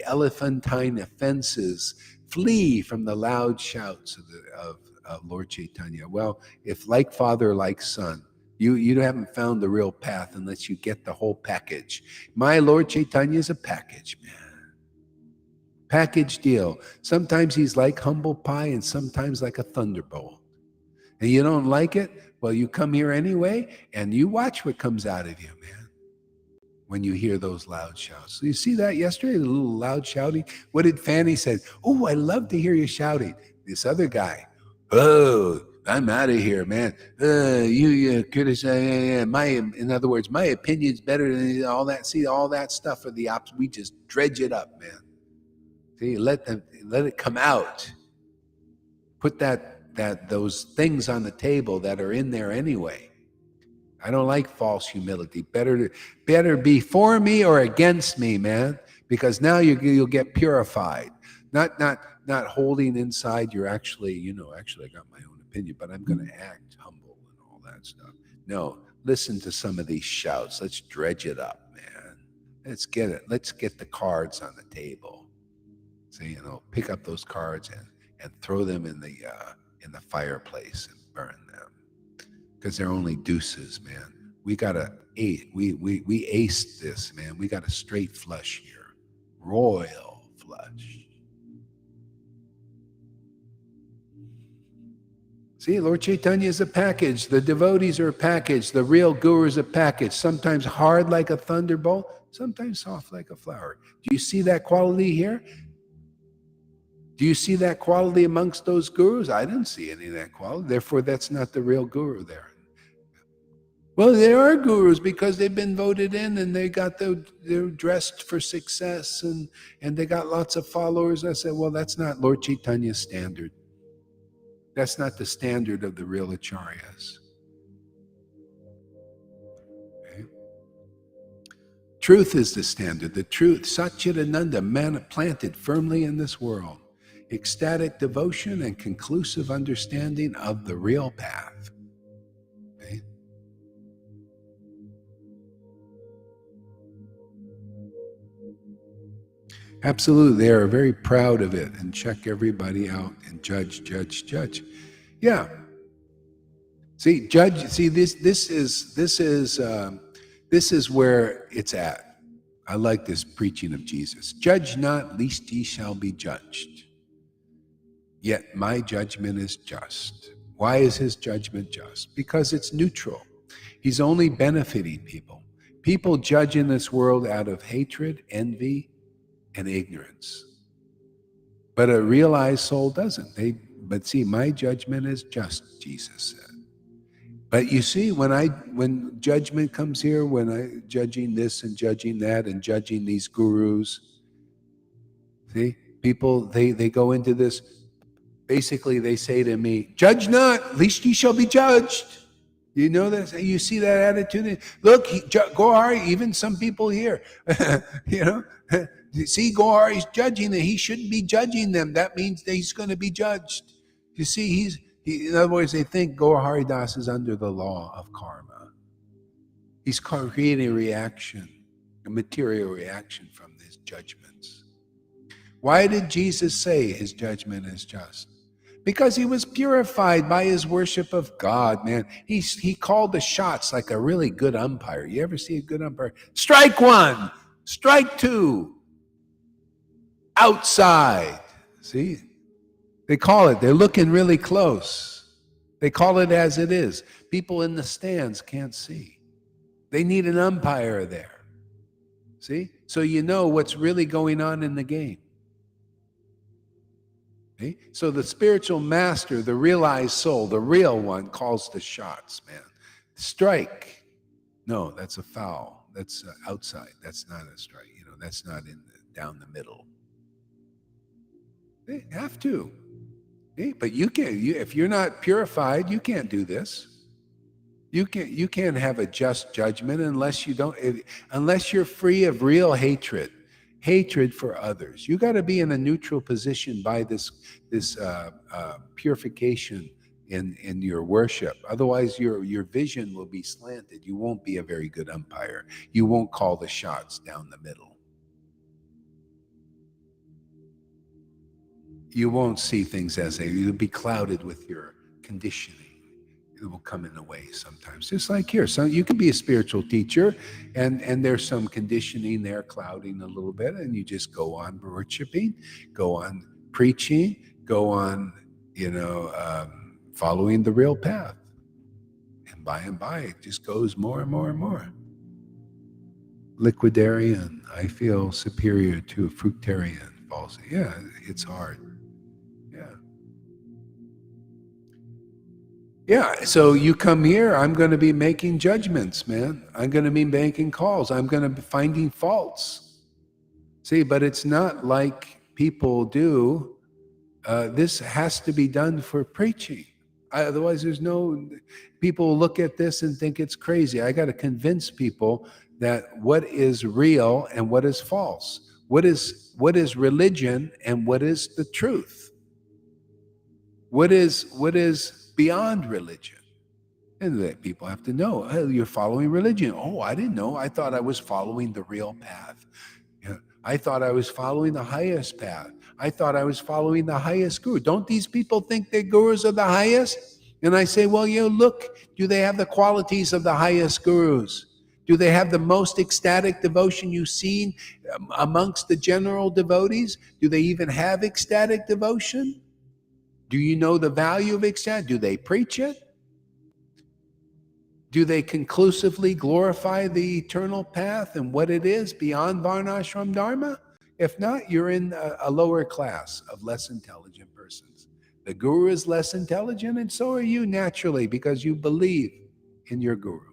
elephantine offenses flee from the loud shouts of Lord Caitanya. Well, if like father, like son, you haven't found the real path unless you get the whole package. My Lord Caitanya is a package, man. Package deal. Sometimes he's like humble pie and sometimes like a thunderbolt. And you don't like it? Well, you come here anyway and you watch what comes out of you, man, when you hear those loud shouts. So you see that yesterday, the little loud shouting? What did Fanny say? Oh, I love to hear you shouting. This other guy, oh, I'm out of here, man. You criticize in other words, my opinion's better than all that. See, all that stuff for the ops, we just dredge it up, man. See, let it come out. Put those things on the table that are in there anyway. I don't like false humility. Better be for me or against me, man, because now you'll get purified. Not holding inside. You're actually I got my own opinion, but I'm going to act humble and all that stuff. No, listen to some of these shouts. Let's dredge it up, man. Let's get it. Let's get the cards on the table. So, pick up those cards and throw them in the fireplace and burn them, because they're only deuces, man. We gotta we aced this, man. We got a straight flush here, royal flush. See, Lord Caitanya is a package. The devotees are a package. The real guru is a package. Sometimes hard like a thunderbolt, sometimes soft like a flower. Do you see that quality here? Do you see that quality amongst those gurus? I didn't see any of that quality. Therefore, that's not the real guru there. Well, they are gurus because they've been voted in and they're dressed for success and they got lots of followers. I said, well, that's not Lord Chaitanya's standard. That's not the standard of the real acharyas. Okay. Truth is the standard. The truth, Satchidananda, man planted firmly in this world. Ecstatic devotion and conclusive understanding of the real path. Okay? Absolutely, they are very proud of it and check everybody out and judge. Yeah. See, judge. See, this is where it's at. I like this preaching of Jesus. Judge not, lest ye shall be judged. Yet my judgment is just. Why is his judgment just? Because it's neutral. He's only benefiting people. People judge in this world out of hatred, envy, and ignorance. But a realized soul doesn't. But see, my judgment is just, Jesus said. But you see, when judgment comes here, when I judging this and judging that and judging these gurus, see, people they go into this. Basically, they say to me, "Judge not, lest ye shall be judged." You know that? You see that attitude? Look, Gohar, even some people here, see, Gohar is judging them. He shouldn't be judging them. That means that he's going to be judged. You see, in other words, they think Gaur Haridas is under the law of karma. He's creating a reaction, a material reaction from these judgments. Why did Jesus say his judgment is just? Because he was purified by his worship of God, man. He called the shots like a really good umpire. You ever see a good umpire? Strike one, strike two, outside. See? They call it, they're looking really close. They call it as it is. People in the stands can't see. They need an umpire there. See? So you know what's really going on in the game. Okay? So the spiritual master, the realized soul, the real one, calls the shots, man. Strike. No, that's a foul. That's outside. That's not a strike. That's not down the middle. They have to. Okay? But you can't. If you're not purified, you can't do this. You can't have a just judgment unless unless you're free of real hatred for others. You got to be in a neutral position by this purification in your worship. Otherwise, your vision will be slanted. You won't be a very good umpire. You won't call the shots down the middle. You won't see things as you'll be clouded with your conditioning. It will come in a way sometimes, just like here. So you can be a spiritual teacher, and there's some conditioning there clouding a little bit, and you just go on worshiping, go on preaching, go on, following the real path, and by it just goes more and more and more. Liquidarian, I feel superior to a fructarian. False. Yeah, it's hard. Yeah. Yeah, so you come here, I'm going to be making judgments, man. I'm going to be making calls. I'm going to be finding faults. See, but it's not like people do. This has to be done for preaching. Otherwise, people look at this and think it's crazy. I got to convince people that what is real and what is false, what is religion and what is the truth, what is beyond religion. And that people have to know, oh, you're following religion. Oh, I didn't know. I thought I was following the real path. Yeah. I thought I was following the highest path. I thought I was following the highest guru. Don't these people think their gurus are the highest? And I say, well, look, do they have the qualities of the highest gurus? Do they have the most ecstatic devotion you've seen amongst the general devotees? Do they even have ecstatic devotion? Do you know the value of ecstatic? Do they preach it? Do they conclusively glorify the eternal path and what it is beyond Varnashram Dharma? If not, you're in a lower class of less intelligent persons. The guru is less intelligent, and so are you naturally because you believe in your guru.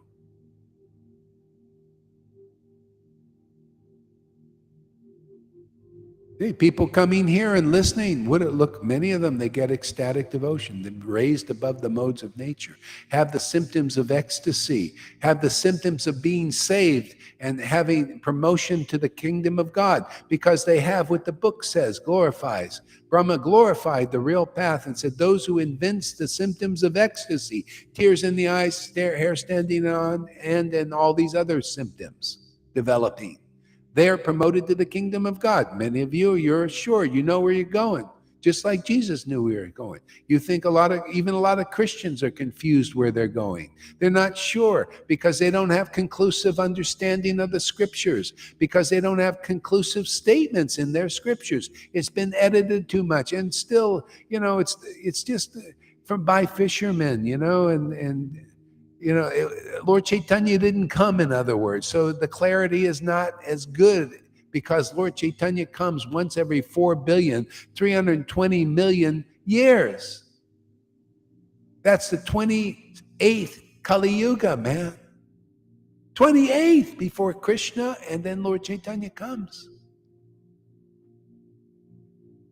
People coming here and listening, look, many of them, they get ecstatic devotion, they're raised above the modes of nature, have the symptoms of ecstasy, have the symptoms of being saved and having promotion to the kingdom of God because they have what the book says, glorifies. Brahma glorified the real path and said, those who evince the symptoms of ecstasy, tears in the eyes, hair standing on, and all these other symptoms developing, they are promoted to the kingdom of God. Many of you, you're sure, you know where you're going, just like Jesus knew where you're going. You think even a lot of Christians are confused where they're going. They're not sure because they don't have conclusive understanding of the scriptures, because they don't have conclusive statements in their scriptures. It's been edited too much, and still, it's just by fishermen, and Lord Caitanya didn't come, in other words. So the clarity is not as good because Lord Caitanya comes once every 4,320,000,000 years. That's the 28th Kali Yuga, man. 28th before Krishna, and then Lord Caitanya comes.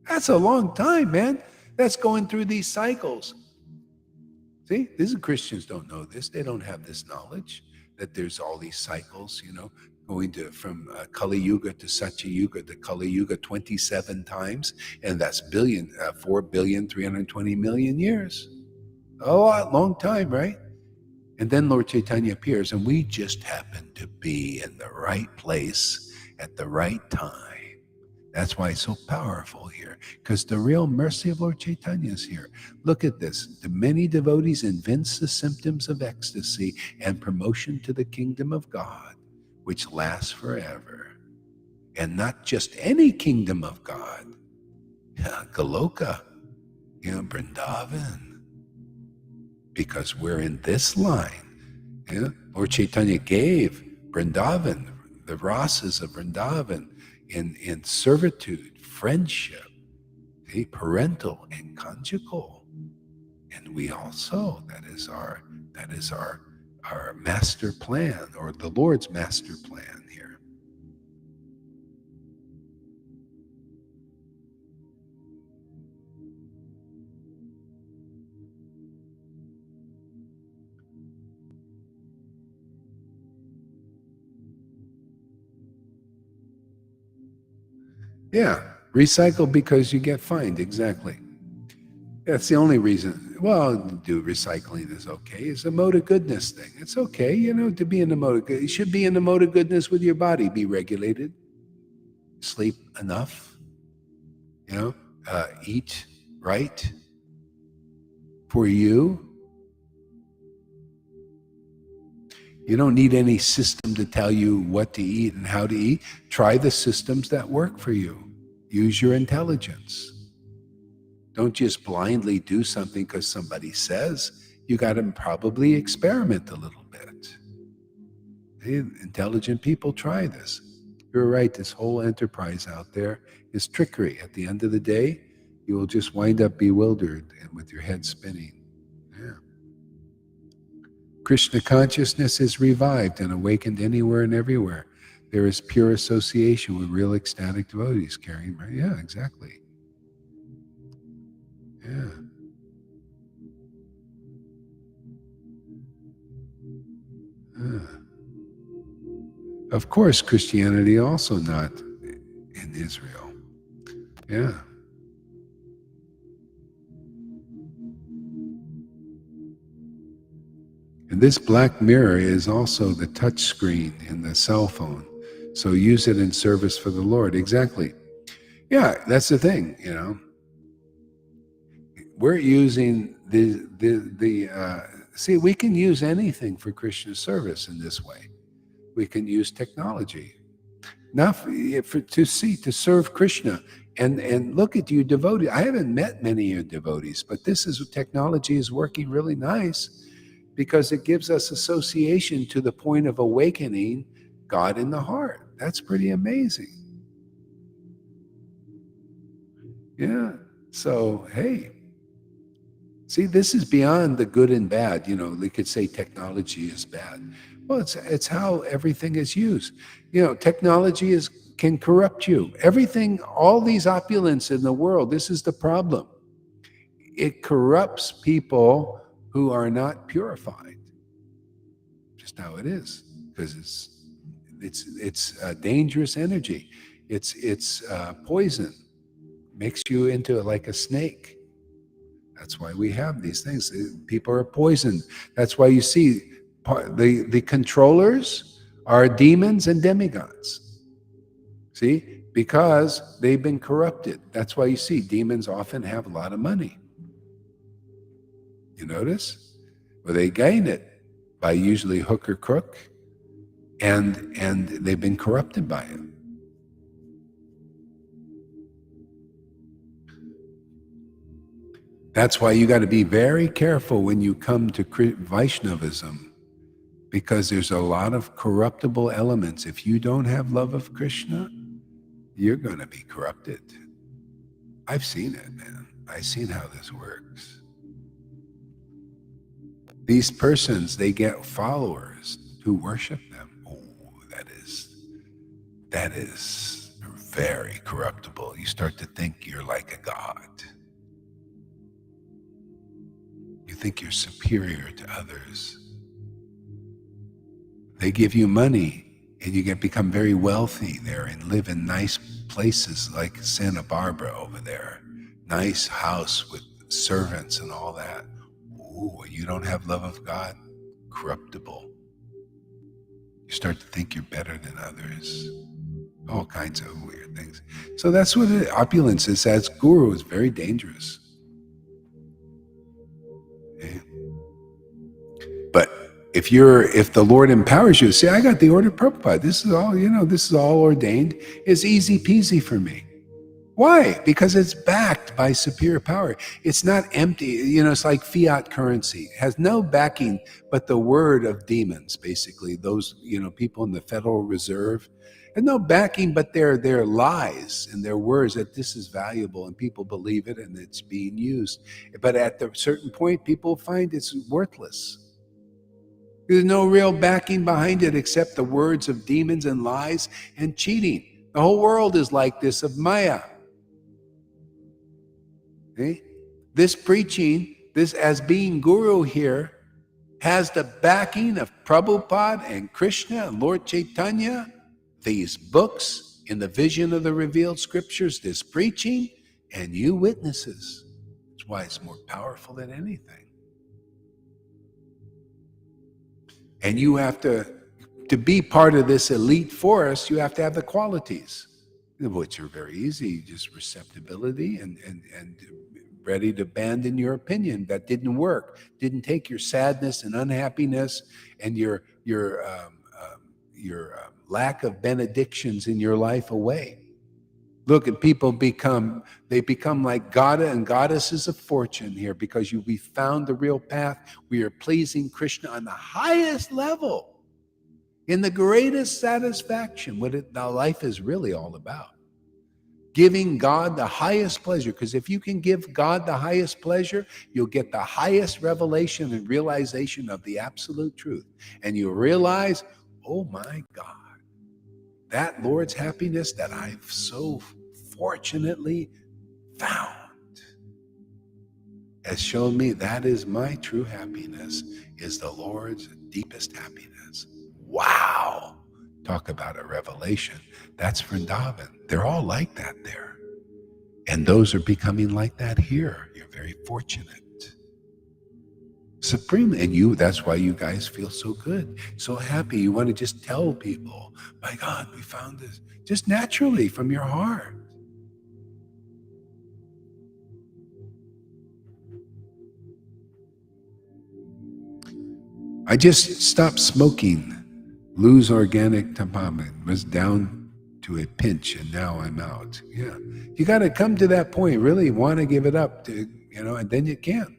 That's a long time, man. That's going through these cycles. See, Christians don't know this. They don't have this knowledge that there's all these cycles, going from Kali Yuga to Satya Yuga to Kali Yuga 27 times, and that's 4,320,000,000 years. A long time, right? And then Lord Caitanya appears, and we just happen to be in the right place at the right time. That's why it's so powerful here, because the real mercy of Lord Caitanya is here. Look at this. The many devotees evince the symptoms of ecstasy and promotion to the kingdom of God, which lasts forever. And not just any kingdom of God. Goloka, Vrindavan. Because we're in this line. Lord Caitanya gave Vrindavan, the rasas of Vrindavan, in servitude, friendship, parental and conjugal. And we also, that is our master plan, or the Lord's master plan here. Yeah, recycle because you get fined, exactly. That's the only reason. Well, do recycling is okay. It's a mode of goodness thing. It's okay, to be in the mode of good. You should be in the mode of goodness with your body. Be regulated, sleep enough, eat right for you. You don't need any system to tell you what to eat and how to eat. Try the systems that work for you. Use your intelligence. Don't just blindly do something because somebody says. You got to probably experiment a little bit. Intelligent people try this. You're right, this whole enterprise out there is trickery. At the end of the day, you will just wind up bewildered and with your head spinning. Yeah. Krishna consciousness is revived and awakened anywhere and everywhere. There is pure association with real ecstatic devotees carrying. Yeah, exactly. Yeah. Of course, Christianity also not in Israel. Yeah. And this black mirror is also the touch screen in the cell phone. So use it in service for the Lord. Exactly. Yeah, that's the thing, We're using see, we can use anything for Krishna service in this way. We can use technology. Not to serve Krishna. And look at you devotees. I haven't met many of your devotees, but technology is working really nice because it gives us association to the point of awakening God in the heart. That's pretty amazing. Yeah. So, hey, see, this is beyond the good and bad. They could say technology is bad. Well, it's how everything is used. Technology can corrupt you. Everything, all these opulence in the world, this is the problem. It corrupts people who are not purified. Just how it is, because it's a dangerous energy. It's poison. Makes you into like a snake. That's why we have these things. People are poisoned. That's why you see the controllers are demons and demigods. See? Because they've been corrupted. That's why you see demons often have a lot of money. You notice? Well, they gain it by usually hook or crook, and they've been corrupted by it. That's why you got to be very careful when you come to Vaishnavism, because there's a lot of corruptible elements. If you don't have love of Krishna, you're going to be corrupted. I've seen it, man. I've seen how this works. These persons, they get followers who worship them. Oh, that is very corruptible. You start to think you're like a god. You think you're superior to others. They give you money and you become very wealthy there and live in nice places like Santa Barbara over there. Nice house with servants and all that. Ooh, you don't have love of God? Corruptible. You start to think you're better than others. All kinds of weird things. So that's what opulence is. As guru is very dangerous. Okay? But if the Lord empowers you, say, I got the order of Prabhupada. This is all ordained. It's easy peasy for me. Why? Because it's backed by superior power. It's not empty. It's like fiat currency. It has no backing but the word of demons, basically. Those, people in the Federal Reserve. And no backing but their lies and their words that this is valuable and people believe it and it's being used. But at a certain point, people find it's worthless. There's no real backing behind it except the words of demons and lies and cheating. The whole world is like this of Maya. Okay? This preaching, this as being guru here, has the backing of Prabhupada and Krishna and Lord Caitanya, these books, In the vision of the revealed scriptures, there's preaching and you witnesses. That's why it's more powerful than anything. And you have to be part of this elite force, you have to have the qualities, which are very easy, just receptibility and ready to abandon your opinion that didn't work, didn't take your sadness and unhappiness and your lack of benedictions in your life away. Look, and people become like god and goddesses of fortune here because we found the real path. We are pleasing Krishna on the highest level, in the greatest satisfaction, what life is really all about. Giving God the highest pleasure, because if you can give God the highest pleasure, you'll get the highest revelation and realization of the absolute truth. And you'll realize, oh my God, that Lord's happiness that I've so fortunately found has shown me that is my true happiness, is the Lord's deepest happiness. Wow. Talk about a revelation. That's Vrindavan. They're all like that there. And those are becoming like that here. You're very fortunate. Supreme. And that's why you guys feel so good, so happy. You want to just tell people, my God, we found this, just naturally from your heart. I just stopped smoking, lose organic tobacco, was down to a pinch, and now I'm out. Yeah, you got to come to that point, really want to give it up, to, and then you can.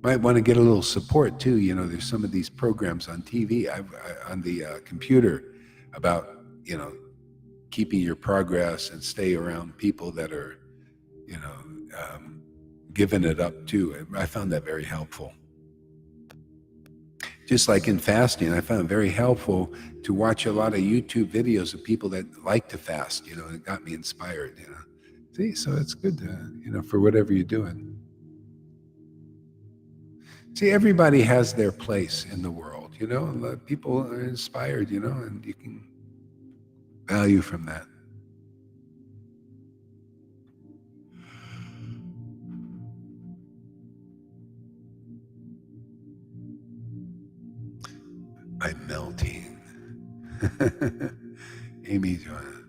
Might want to get a little support too. There's some of these programs on TV, on the computer, about keeping your progress and stay around people that are, giving it up too. I found that very helpful. Just like in fasting, I found it very helpful to watch a lot of YouTube videos of people that like to fast. It got me inspired. See, so it's good to, for whatever you're doing. See, everybody has their place in the world. People are inspired. And you can value from that. I'm melting. Amy, Joanna.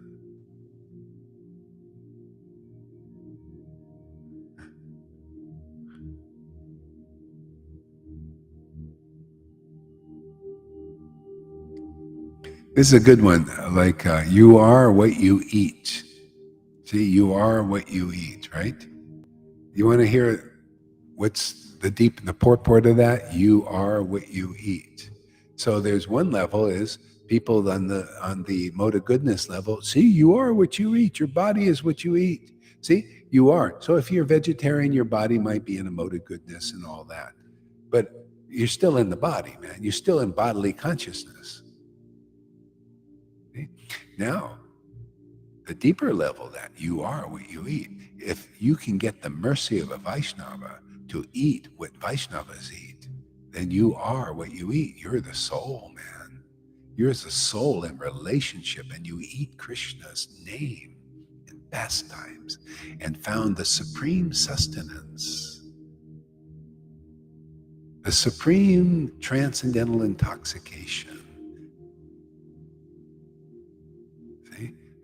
This is a good one. Like, you are what you eat. See, you are what you eat, right? You want to hear what's the purport of that? You are what you eat. So there's one level is people on the mode of goodness level. See, you are what you eat. Your body is what you eat. See, you are. So if you're vegetarian, your body might be in a mode of goodness and all that. But you're still in the body, man. You're still in bodily consciousness. See? Now, the deeper level that you are what you eat. If you can get the mercy of a Vaishnava to eat what Vaishnavas eat, then you are what you eat. You're the soul, man. You're the soul in relationship, and you eat Krishna's name in pastimes and found the supreme sustenance, the supreme transcendental intoxication.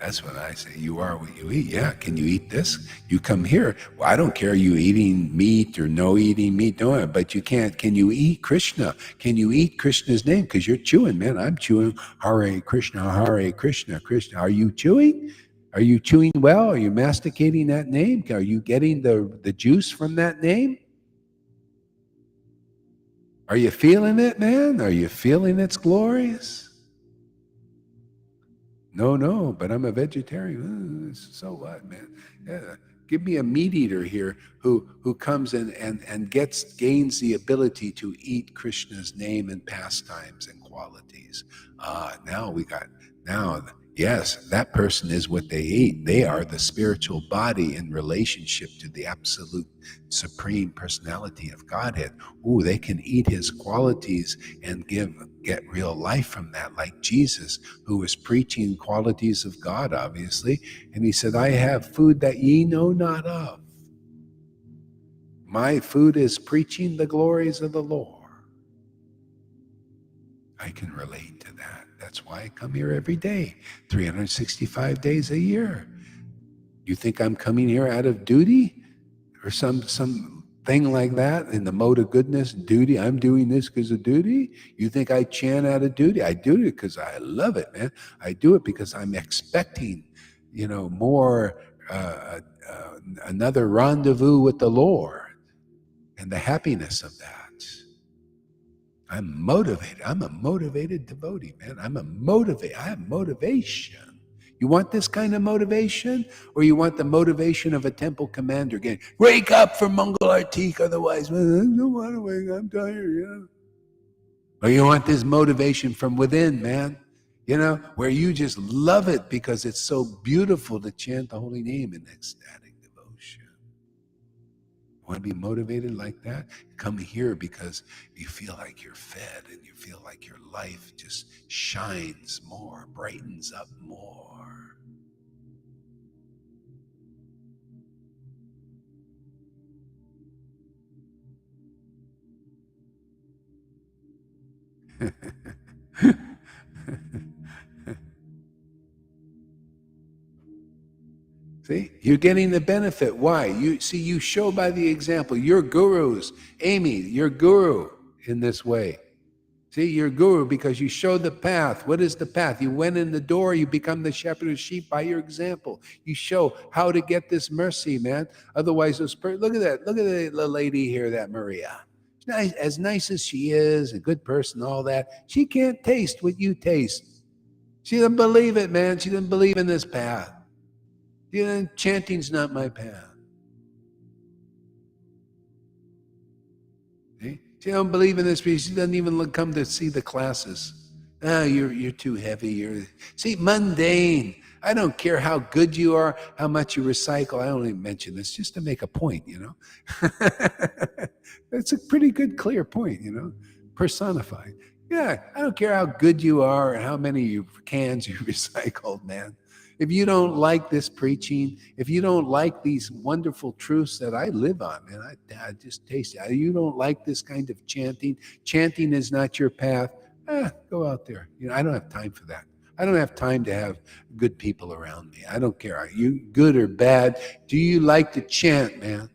That's what I say. You are what you eat. Yeah. Can you eat this? You come here. Well, I don't care you eating meat or no eating meat, no, but you can't. Can you eat Krishna? Can you eat Krishna's name? Because you're chewing, man. I'm chewing Hare Krishna, Krishna. Are you chewing? Are you chewing well? Are you masticating that name? Are you getting the juice from that name? Are you feeling it, man? Are you feeling its glories? No, but I'm a vegetarian. So what, man? Yeah. Give me a meat eater here who comes in and gains the ability to eat Krishna's name and pastimes and qualities. Now Yes, that person is what they eat. They are the spiritual body in relationship to the absolute supreme personality of Godhead. Ooh, they can eat his qualities and get real life from that, like Jesus, who was preaching qualities of God, obviously. And he said, I have food that ye know not of. My food is preaching the glories of the Lord. I can relate to that. That's why I come here every day, 365 days a year. You think I'm coming here out of duty or some thing like that in the mode of goodness, duty? I'm doing this because of duty. You think I chant out of duty? I do it because I love it, man. I do it because I'm expecting, more, another rendezvous with the Lord and the happiness of that. I'm motivated. I'm a motivated devotee, man. I have motivation. You want this kind of motivation? Or you want the motivation of a temple commander getting, wake up for Mangal Artik, otherwise, I don't want to wake up, I'm tired, Or you want this motivation from within, man, where you just love it because it's so beautiful to chant the holy name in ecstatic devotion. Want to be motivated like that? Come here because you feel like you're fed and you feel like your life just shines more, brightens up more. See, you're getting the benefit. Why? You show by the example. Your gurus, Amy, your guru in this way. See, you're guru because you show the path. What is the path? You went in the door, you become the shepherd of sheep by your example. You show how to get this mercy, man. Otherwise, look at that. Look at the lady here, that Maria. As nice as she is, a good person, all that, she can't taste what you taste. She doesn't believe it, man. She doesn't believe in this path. Chanting's not my path. See? She don't believe in this because she doesn't even come to see the classes. You're too heavy. See, mundane. I don't care how good you are, how much you recycle. I only mention this just to make a point, It's a pretty good, clear point, personified. Yeah, I don't care how good you are and how many cans you recycled, man. If you don't like this preaching, if you don't like these wonderful truths that I live on, man, I just taste it. You don't like this kind of chanting is not your path, go out there. I don't have time for that. I don't have time to have good people around me. I don't care. Are you good or bad? Do you like to chant, man?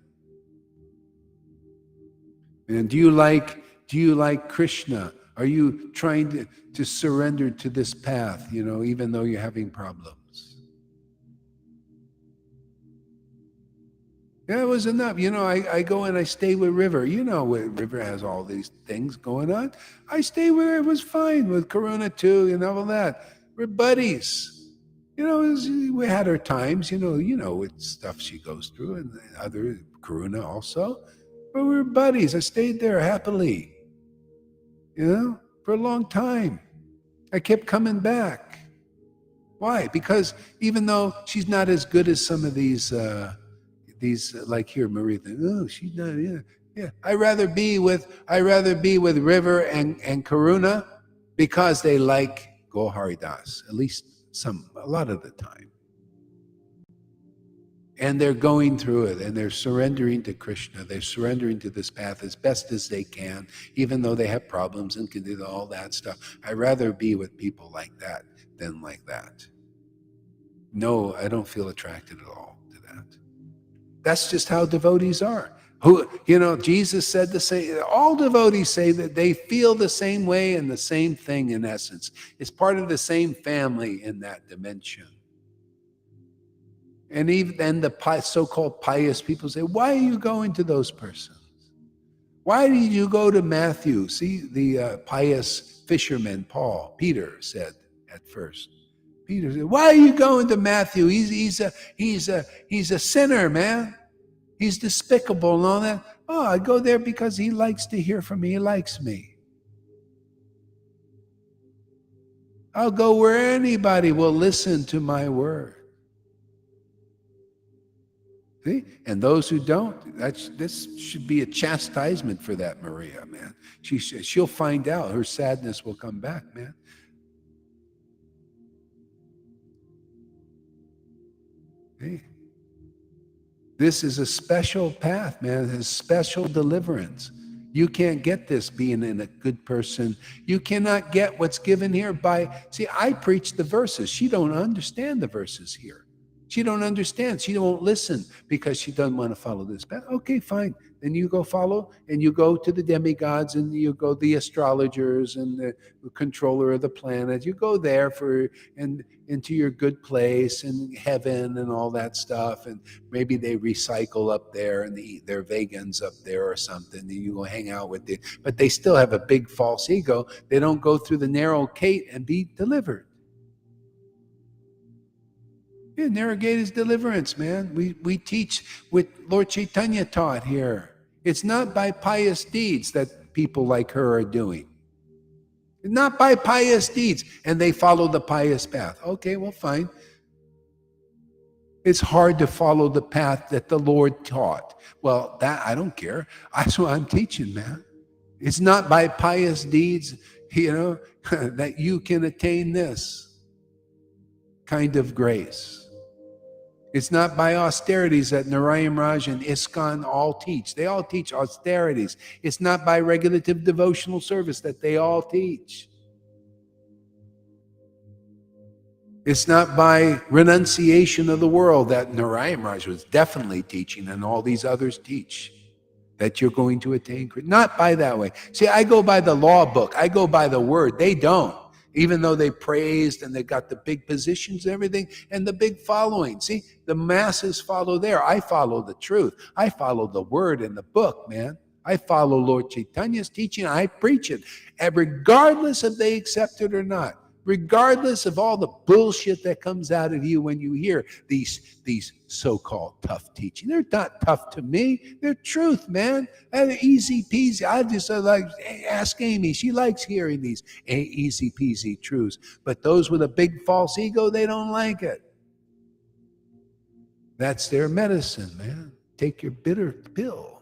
And do you like Krishna? Are you trying to surrender to this path, even though you're having problems? Yeah, it was enough. I go and I stay with River. River has all these things going on. I stay with her. It was fine with Karuna too, all that. We're buddies. We had our times, with stuff she goes through and other Karuna also. But we were buddies. I stayed there happily, for a long time. I kept coming back. Why? Because even though she's not as good as some of these like here, Maria. Oh, she's not. Yeah, yeah. I rather be with River and Karuna because they like Go Haridas, at least a lot of the time. And they're going through it and they're surrendering to Krishna. They're surrendering to this path as best as they can, even though they have problems and can do all that stuff. I'd rather be with people like that than like that. No, I don't feel attracted at all to that. That's just how devotees are. Jesus said the same. All devotees say that they feel the same way and the same thing in essence. It's part of the same family in that dimension. And even then, the so-called pious people say, "Why are you going to those persons? Why did you go to Matthew?" See, the pious fisherman Peter said at first. Peter said, "Why are you going to Matthew? He's a sinner, man. He's despicable and all that. Oh, I go there because he likes to hear from me. He likes me. I'll go where anybody will listen to my word. See? And those who don't, this should be a chastisement for that Maria, man. She'll find out. Her sadness will come back, man. See? This is a special path, man. It's a special deliverance. You can't get this being in a good person. You cannot get what's given here by, see, I preach the verses. She don't understand the verses here. She don't understand. She won't listen because she doesn't want to follow this path. Okay, fine. Then you go follow, and you go to the demigods, and you go the astrologers and the controller of the planet. You go there and into your good place and heaven and all that stuff. And maybe they recycle up there and they're vegans up there or something. And you go hang out with it. But they still have a big false ego. They don't go through the narrow gate and be delivered. Yeah, narrow gate is deliverance, man. We teach what Lord Caitanya taught here. It's not by pious deeds that people like her are doing. Not by pious deeds, and they follow the pious path. Okay, well, fine. It's hard to follow the path that the Lord taught. Well, that I don't care. That's what I'm teaching, man. It's not by pious deeds, that you can attain this kind of grace. It's not by austerities that Narayan Raj and ISKCON all teach. They all teach austerities. It's not by regulative devotional service that they all teach. It's not by renunciation of the world that Narayan Raj was definitely teaching and all these others teach that you're going to attain. Not by that way. See, I go by the law book. I go by the word. They don't. Even though they praised and they got the big positions and everything and the big following. See, the masses follow there. I follow the truth. I follow the word in the book, man. I follow Lord Caitanya's teaching. I preach it. And regardless if they accept it or not, regardless of all the bullshit that comes out of you when you hear these so-called tough teaching. They're not tough to me. They're truth, man. They're easy peasy. I just like, ask Amy. She likes hearing these easy peasy truths. But those with a big false ego, they don't like it. That's their medicine, man. Take your bitter pill.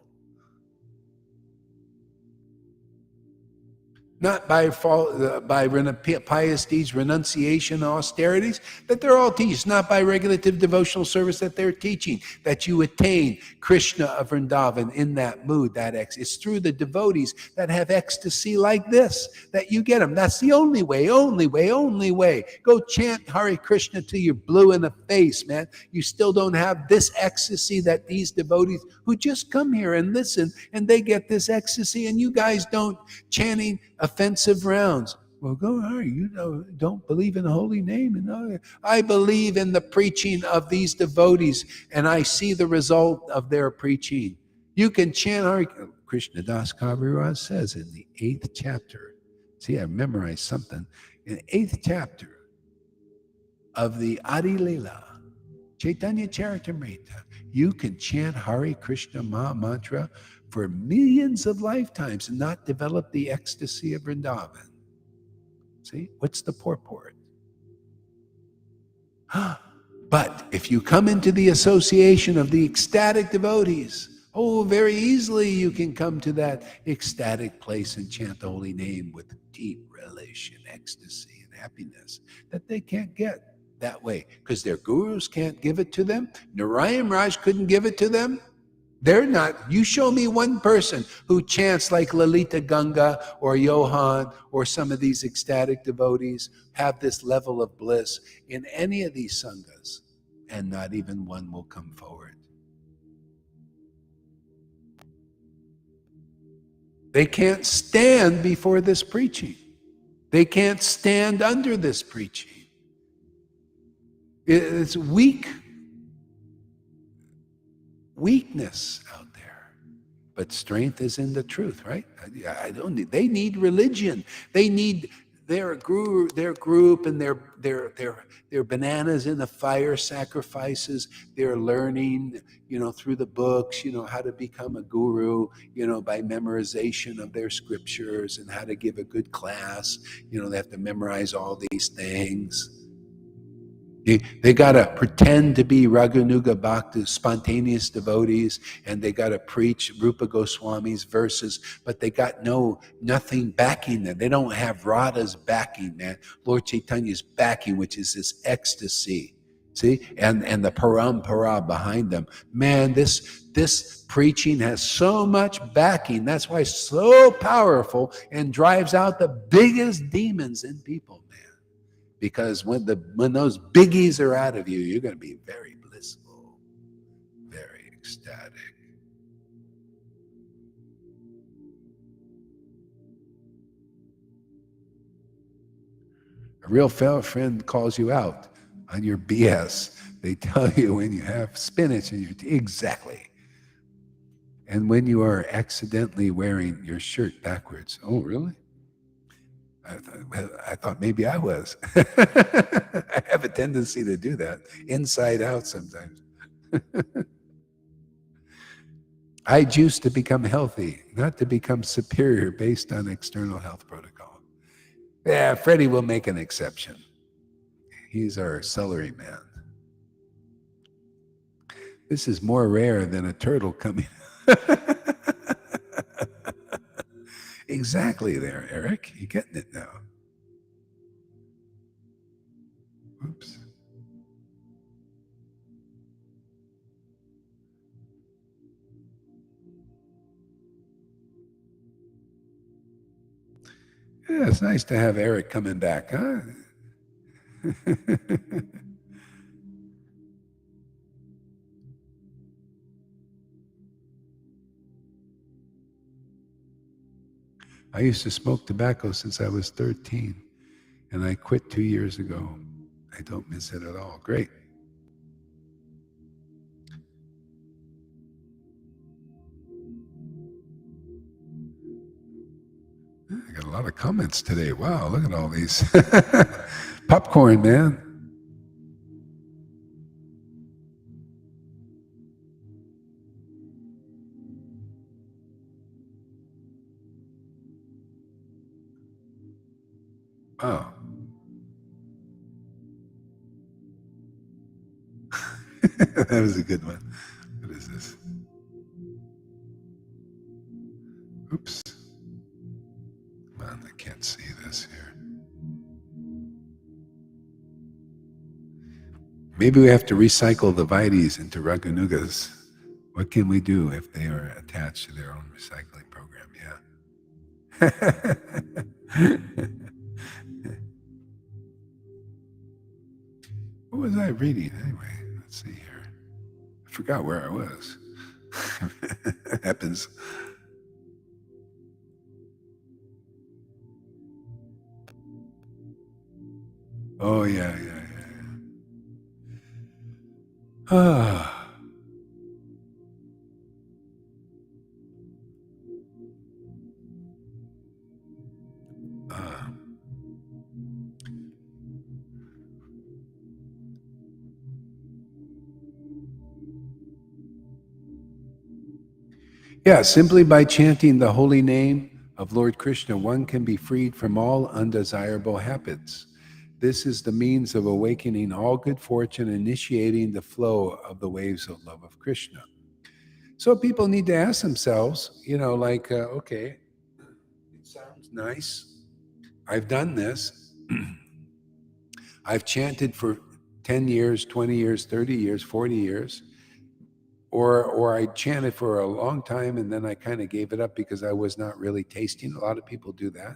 Not by pious deeds, renunciation, austerities, that they're all teaching. Not by regulative devotional service that they're teaching, that you attain Krishna of Vrindavan in that mood, it's through the devotees that have ecstasy like this, that you get them. That's the only way, only way, only way. Go chant Hare Krishna till you're blue in the face, man. You still don't have this ecstasy that these devotees who just come here and listen, and they get this ecstasy, and you guys don't chanting offensive rounds. Well, go on. Don't believe in the holy name. I believe in the preaching of these devotees, and I see the result of their preaching. You can chant Hare Krishna Das Kaviraj says in the 8th chapter. See, I memorized something. In the 8th chapter of the Adi Leela, Chaitanya Charitamrita, you can chant Hare Krishna Maha Mantra for millions of lifetimes and not develop the ecstasy of Vrindavan. See, what's the purport? But if you come into the association of the ecstatic devotees, very easily you can come to that ecstatic place and chant the holy name with deep relish and ecstasy and happiness that they can't get that way because their gurus can't give it to them. Narayan Raj couldn't give it to them. They're not. You show me one person who chants like Lalita Ganga or Johan or some of these ecstatic devotees have this level of bliss in any of these sanghas, and not even one will come forward. They can't stand before this preaching. They can't stand under this preaching. It's weakness out there, but strength is in the truth, right? They need religion. They need their group and their bananas in the fire sacrifices. They're learning, through the books, how to become a guru, by memorization of their scriptures and how to give a good class. They have to memorize all these things. They got to pretend to be Raganuga Bhakti, spontaneous devotees, and they got to preach Rupa Goswami's verses, but they got nothing backing them. They don't have Radha's backing, man. Lord Chaitanya's backing, which is this ecstasy. See? And the parampara behind them. Man, this preaching has so much backing. That's why it's so powerful and drives out the biggest demons in people, man. Because when those biggies are out of you, you're going to be very blissful, very ecstatic. A real friend calls you out on your BS. They tell you when you have spinach in your tea. Exactly. And when you are accidentally wearing your shirt backwards. Oh, really? I thought maybe I was. I have a tendency to do that, inside out sometimes. I choose to become healthy, not to become superior based on external health protocol. Yeah, Freddie will make an exception. He's our celery man. This is more rare than a turtle coming. Exactly there, Eric. You're getting it now. Oops. Yeah, it's nice to have Eric coming back, huh? I used to smoke tobacco since I was 13, and I quit 2 years ago. I don't miss it at all. Great. I got a lot of comments today. Wow, look at all these. Popcorn, man. Wow. That was a good one. What is this? Oops. Come on, I can't see this here. Maybe we have to recycle the Vaides into Raganugas. What can we do if they are attached to their own recycling program? Yeah. What was I reading anyway? Let's see here. I forgot where I was. Happens. Oh, yeah. Ah. Yeah, simply by chanting the holy name of Lord Krishna, one can be freed from all undesirable habits. This is the means of awakening all good fortune, initiating the flow of the waves of love of Krishna. So people need to ask themselves, okay, it sounds nice. I've done this. I've chanted for 10 years, 20 years, 30 years, 40 years. Or I chanted for a long time and then I kind of gave it up because I was not really tasting. A lot of people do that.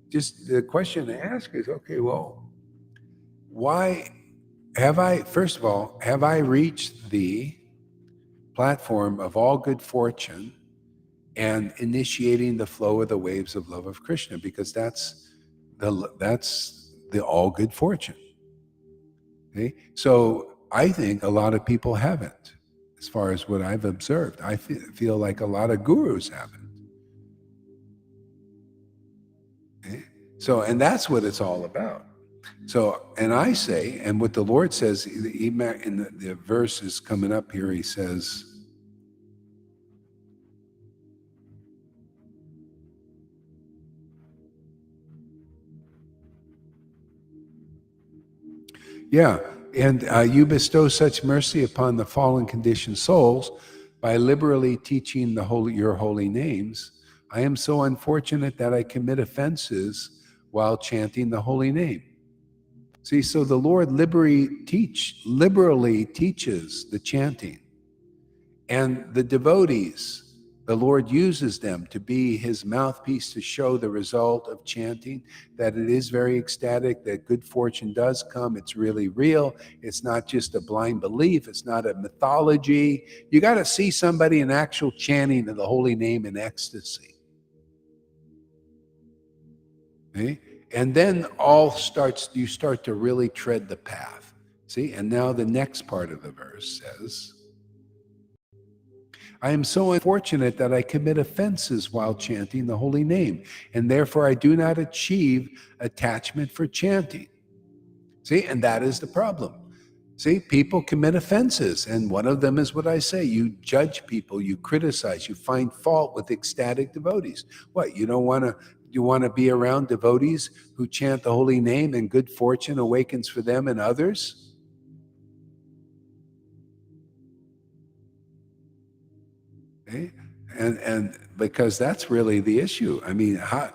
Just the question to ask is, okay, well, why first of all, have I reached the platform of all good fortune and initiating the flow of the waves of love of Krishna? Because that's the all good fortune. Okay? So I think a lot of people haven't. As far as what I've observed, I feel like a lot of gurus haven't. Okay? So, and that's what it's all about. So, and I say, and what the Lord says, in the verse is coming up here, he says, yeah, and you bestow such mercy upon the fallen conditioned souls by liberally teaching your holy names. I am so unfortunate that I commit offenses while chanting the holy name. See, so the Lord liberally teaches the chanting. And the devotees, the Lord uses them to be his mouthpiece to show the result of chanting, that it is very ecstatic, that good fortune does come. It's really real. It's not just a blind belief. It's not a mythology. You got to see somebody in actual chanting of the holy name in ecstasy. Okay? And then you start to really tread the path. See, and now the next part of the verse says, I am so unfortunate that I commit offenses while chanting the holy name, and therefore I do not achieve attachment for chanting. See, and that is the problem. See, people commit offenses, and one of them is what I say. You judge people, you criticize, you find fault with ecstatic devotees. What, you want to be around devotees who chant the holy name and good fortune awakens for them and others? Okay? And because that's really the issue. I mean, how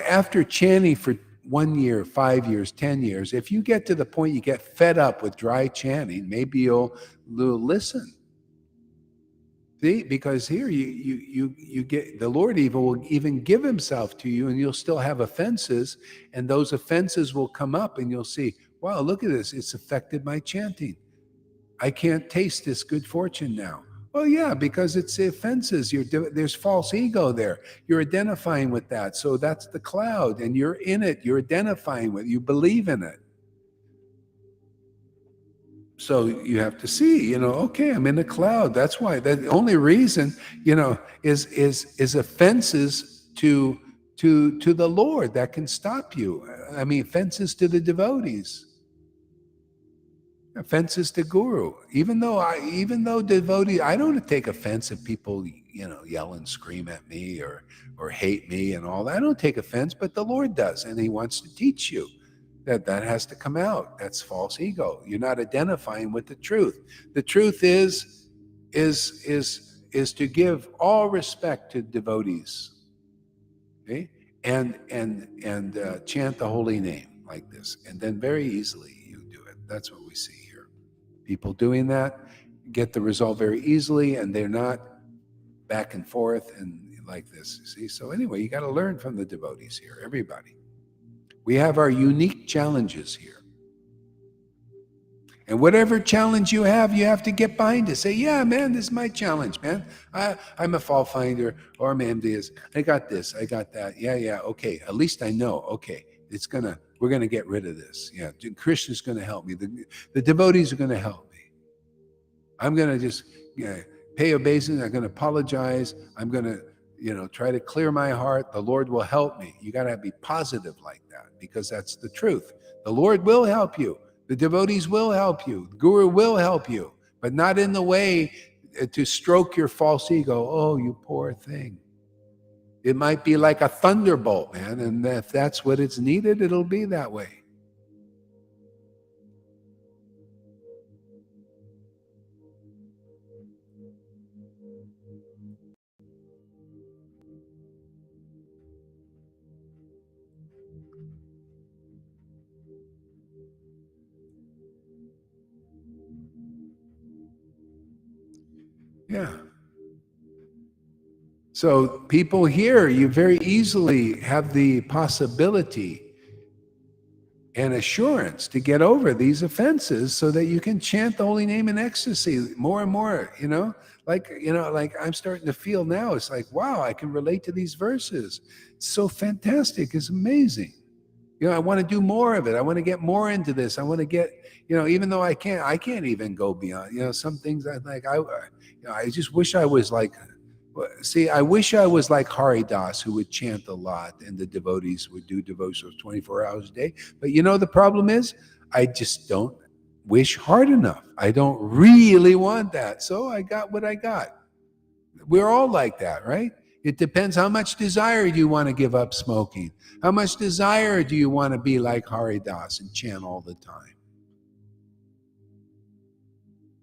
after chanting for 1 year, 5 years, 10 years, if you get to the point you get fed up with dry chanting, maybe you'll listen. See, because here you get the Lord will even give himself to you, and you'll still have offenses, and those offenses will come up, and you'll see, wow, look at this, it's affected my chanting. I can't taste this good fortune now. Well, yeah, because it's the offenses. There's false ego there. You're identifying with that. So that's the cloud, and you're in it. You're identifying with it. You believe in it. So you have to see, okay, I'm in the cloud. That's why. The only reason, is offenses to the Lord that can stop you. I mean, offenses to the devotees. Offenses to guru. Even though devotee, I don't take offense if people, yell and scream at me or hate me and all that. I don't take offense, but the Lord does, and he wants to teach you that has to come out. That's false ego. You're not identifying with the truth. The truth is to give all respect to devotees. Okay? And chant the holy name like this. And then very easily you do it. That's what we see here. People doing that get the result very easily, and they're not back and forth and like this. You see? So anyway, you got to learn from the devotees here, everybody. We have our unique challenges here. And whatever challenge you have to get behind it. Say, yeah, man, this is my challenge, man. I'm a fault finder, or I'm MDS. I got this, I got that. Yeah, okay. At least I know, okay, we're gonna get rid of this. Yeah, Krishna's gonna help me. The devotees are gonna help me. I'm gonna just pay obeisance. I'm gonna apologize. I'm gonna try to clear my heart. The Lord will help me. You got to be positive like that, because that's the truth. The Lord will help you. The devotees will help you. The Guru will help you, but not in the way to stroke your false ego. Oh, you poor thing. It might be like a thunderbolt, man. And if that's what it's needed, it'll be that way. Yeah. So people here, you very easily have the possibility and assurance to get over these offenses so that you can chant the holy name in ecstasy more and more, like I'm starting to feel now. It's like, wow, I can relate to these verses. It's so fantastic. It's amazing. I want to do more of it. I want to get more into this. I want to get, even though I can't even go beyond, some things I just wish I was like See, I wish I was like Hari Das, who would chant a lot, and the devotees would do devotionals 24 hours a day. But you know, the problem is, I just don't wish hard enough. I don't really want that. So I got what I got. We're all like that, right? It depends how much desire do you want to give up smoking? How much desire do you want to be like Hari Das and chant all the time?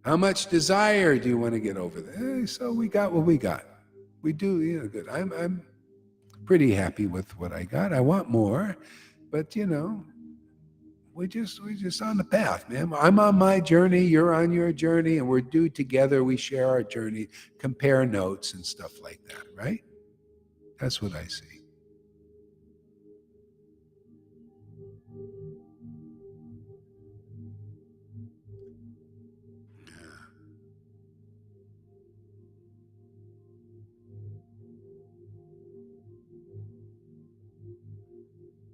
How much desire do you want to get over there? So we got what we got. We do, good. I'm pretty happy with what I got. I want more, but we're just on the path, man. I'm on my journey, you're on your journey, and we're due together. We share our journey, compare notes and stuff like that, right? That's what I see.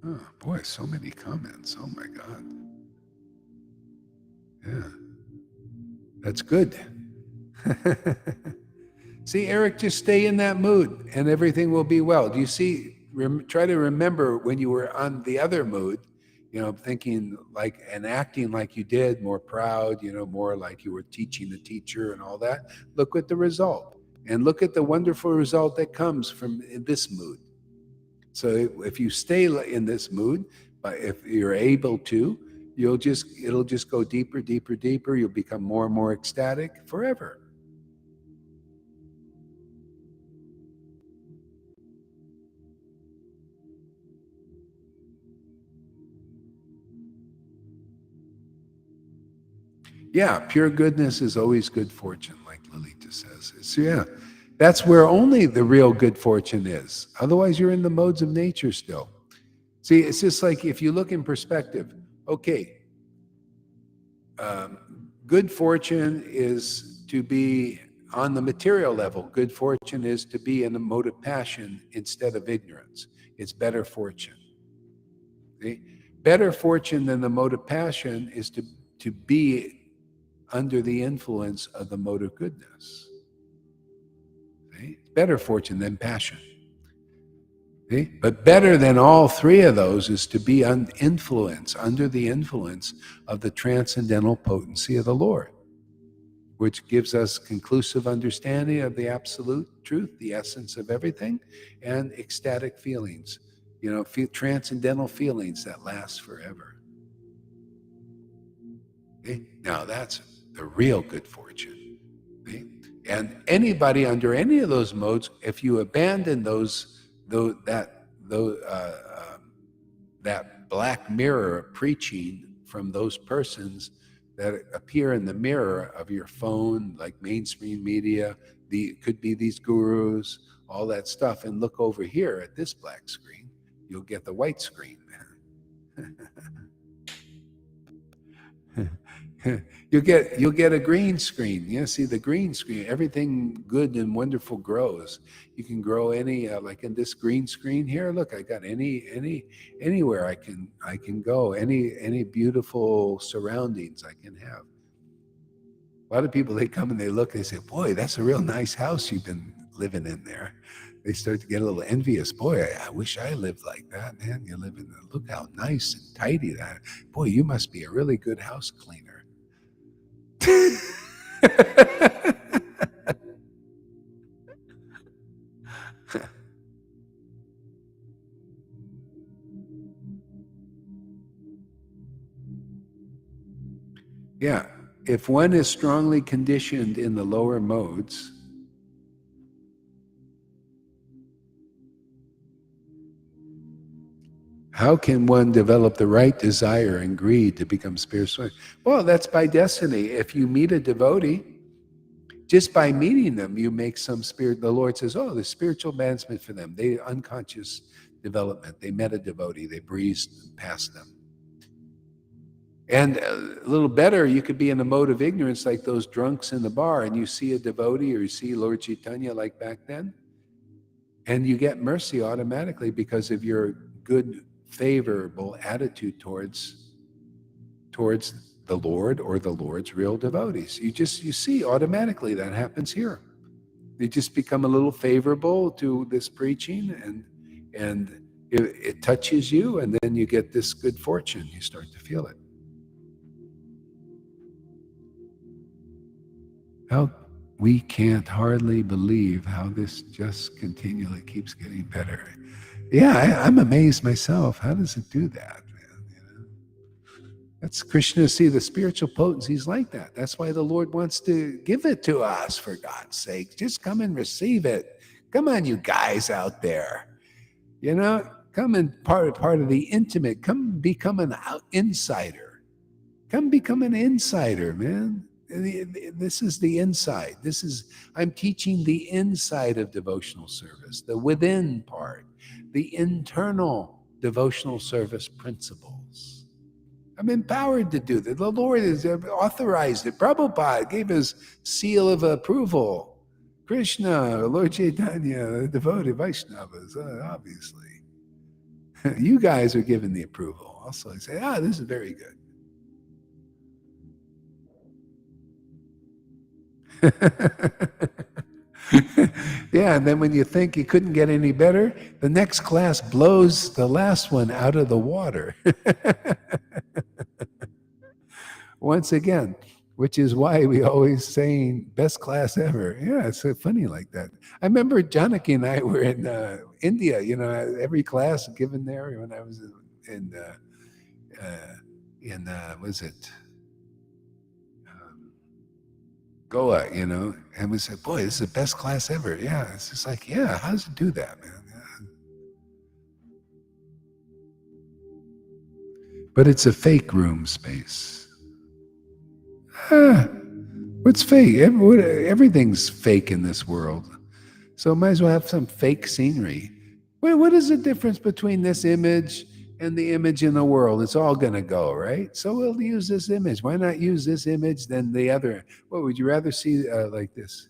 Oh boy, so many comments. Oh my God. Yeah, that's good. See, Eric, just stay in that mood and everything will be well. Do you see? Try to remember when you were on the other mood, thinking like and acting like you did, more proud, more like you were teaching the teacher and all that. Look at the result and look at the wonderful result that comes from this mood. So if you stay in this mood, if you're able to, it'll just go deeper, deeper, deeper. You'll become more and more ecstatic forever. Yeah, pure goodness is always good fortune, like Lilita says. Yeah, that's where only the real good fortune is. Otherwise, you're in the modes of nature still. See, it's just like if you look in perspective, okay, good fortune is to be on the material level. Good fortune is to be in a mode of passion instead of ignorance. It's better fortune. See? Better fortune than the mode of passion is to be under the influence of the mode of goodness. See? Better fortune than passion. See? But better than all three of those is to be under the influence of the transcendental potency of the Lord, which gives us conclusive understanding of the absolute truth, the essence of everything, and ecstatic feelings, transcendental feelings that last forever. Okay? Now that's the real good fortune. Okay? And anybody under any of those modes, if you abandon that black mirror preaching from those persons that appear in the mirror of your phone, like mainstream media, could be these gurus, all that stuff, and look over here at this black screen, you'll get the white screen. You'll get a green screen. See the green screen. Everything good and wonderful grows. You can grow any like in this green screen here. Look, I got anywhere I can go. Any beautiful surroundings I can have. A lot of people, they come and they look. They say, "Boy, that's a real nice house you've been living in there." They start to get a little envious. Boy, I wish I lived like that, man. You live in look how nice and tidy that. Boy, you must be a really good house cleaner. Yeah. If one is strongly conditioned in the lower modes, how can one develop the right desire and greed to become spiritual? Well, that's by destiny. If you meet a devotee, just by meeting them, you make some spirit. The Lord says, "Oh, there's spiritual advancement for them." They unconscious development. They met a devotee. They breezed past them. And a little better, you could be in a mode of ignorance like those drunks in the bar, and you see a devotee or you see Lord Caitanya like back then, and you get mercy automatically because of your good, favorable attitude towards the Lord or the Lord's real devotees. You see automatically that happens here. They just become a little favorable to this preaching, and it touches you, and then you get this good fortune. You start to feel it. How we can't hardly believe how this just continually keeps getting better. Yeah, I'm amazed myself. How does it do that, man? That's Krishna. See, the spiritual potencies like that. That's why the Lord wants to give it to us, for God's sake. Just come and receive it. Come on, you guys out there. Come and part of the intimate. Come become an insider. Come become an insider, man. This is the inside. I'm teaching the inside of devotional service, the within part, the internal devotional service principles. I'm empowered to do that. The Lord has authorized it. Prabhupada gave his seal of approval. Krishna, Lord Caitanya, the devotee Vaishnavas, obviously. You guys are given the approval. Also, I say, this is very good. Yeah, and then when you think you couldn't get any better, the next class blows the last one out of the water. Once again, which is why we always saying best class ever. Yeah, it's so funny like that. I remember Janaki and I were in India, every class given there when I was in was it Goa, and we said, boy, this is the best class ever. Yeah, it's just like, yeah, how does it do that, man? Yeah. But it's a fake room space. What's fake? Everything's fake in this world. So might as well have some fake scenery. What is the difference between this image and the image in the world? It's all going to go, right? So we'll use this image. Why not use this image than the other? What would you rather see like this?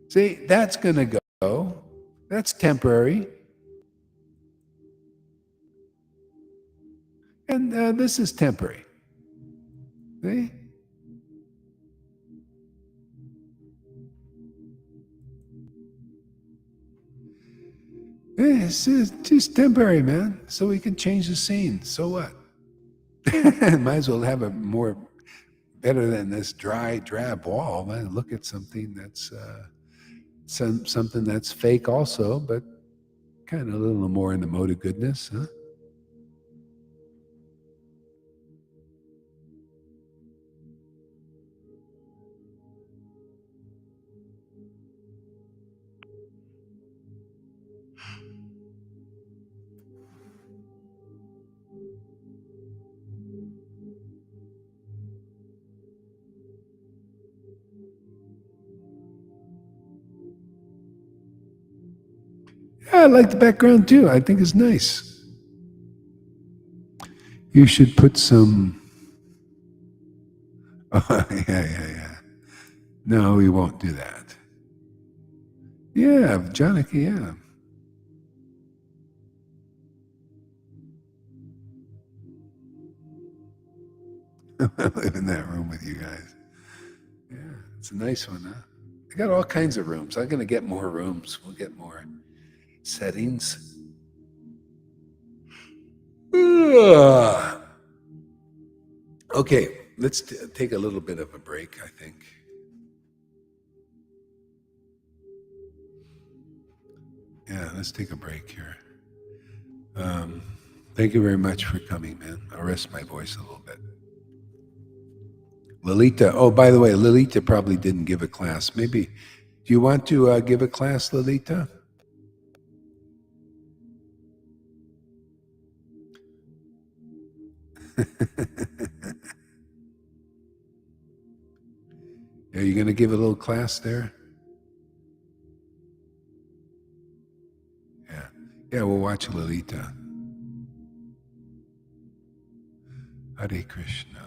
See, that's going to go. That's temporary. And this is temporary. See? It's just temporary, man. So we can change the scene. So what? Might as well have a more better than this dry, drab wall. Man, look at something that's something that's fake, also, but kind of a little more in the mode of goodness, huh? Yeah, I like the background too. I think it's nice. You should put some. Oh, yeah. No, we won't do that. Yeah, Janaki, yeah. I live in that room with you guys. Yeah, it's a nice one, huh? I got all kinds of rooms. I'm going to get more rooms. We'll get more settings. Okay, let's take a little bit of a break, I think. Yeah, let's take a break here. Thank you very much for coming, man. I'll rest my voice a little bit. Lalita, oh, by the way, Lalita probably didn't give a class. Maybe, do you want to give a class, Lalita? Are you going to give a little class there? Yeah, we'll watch Lalita. Hare Krishna.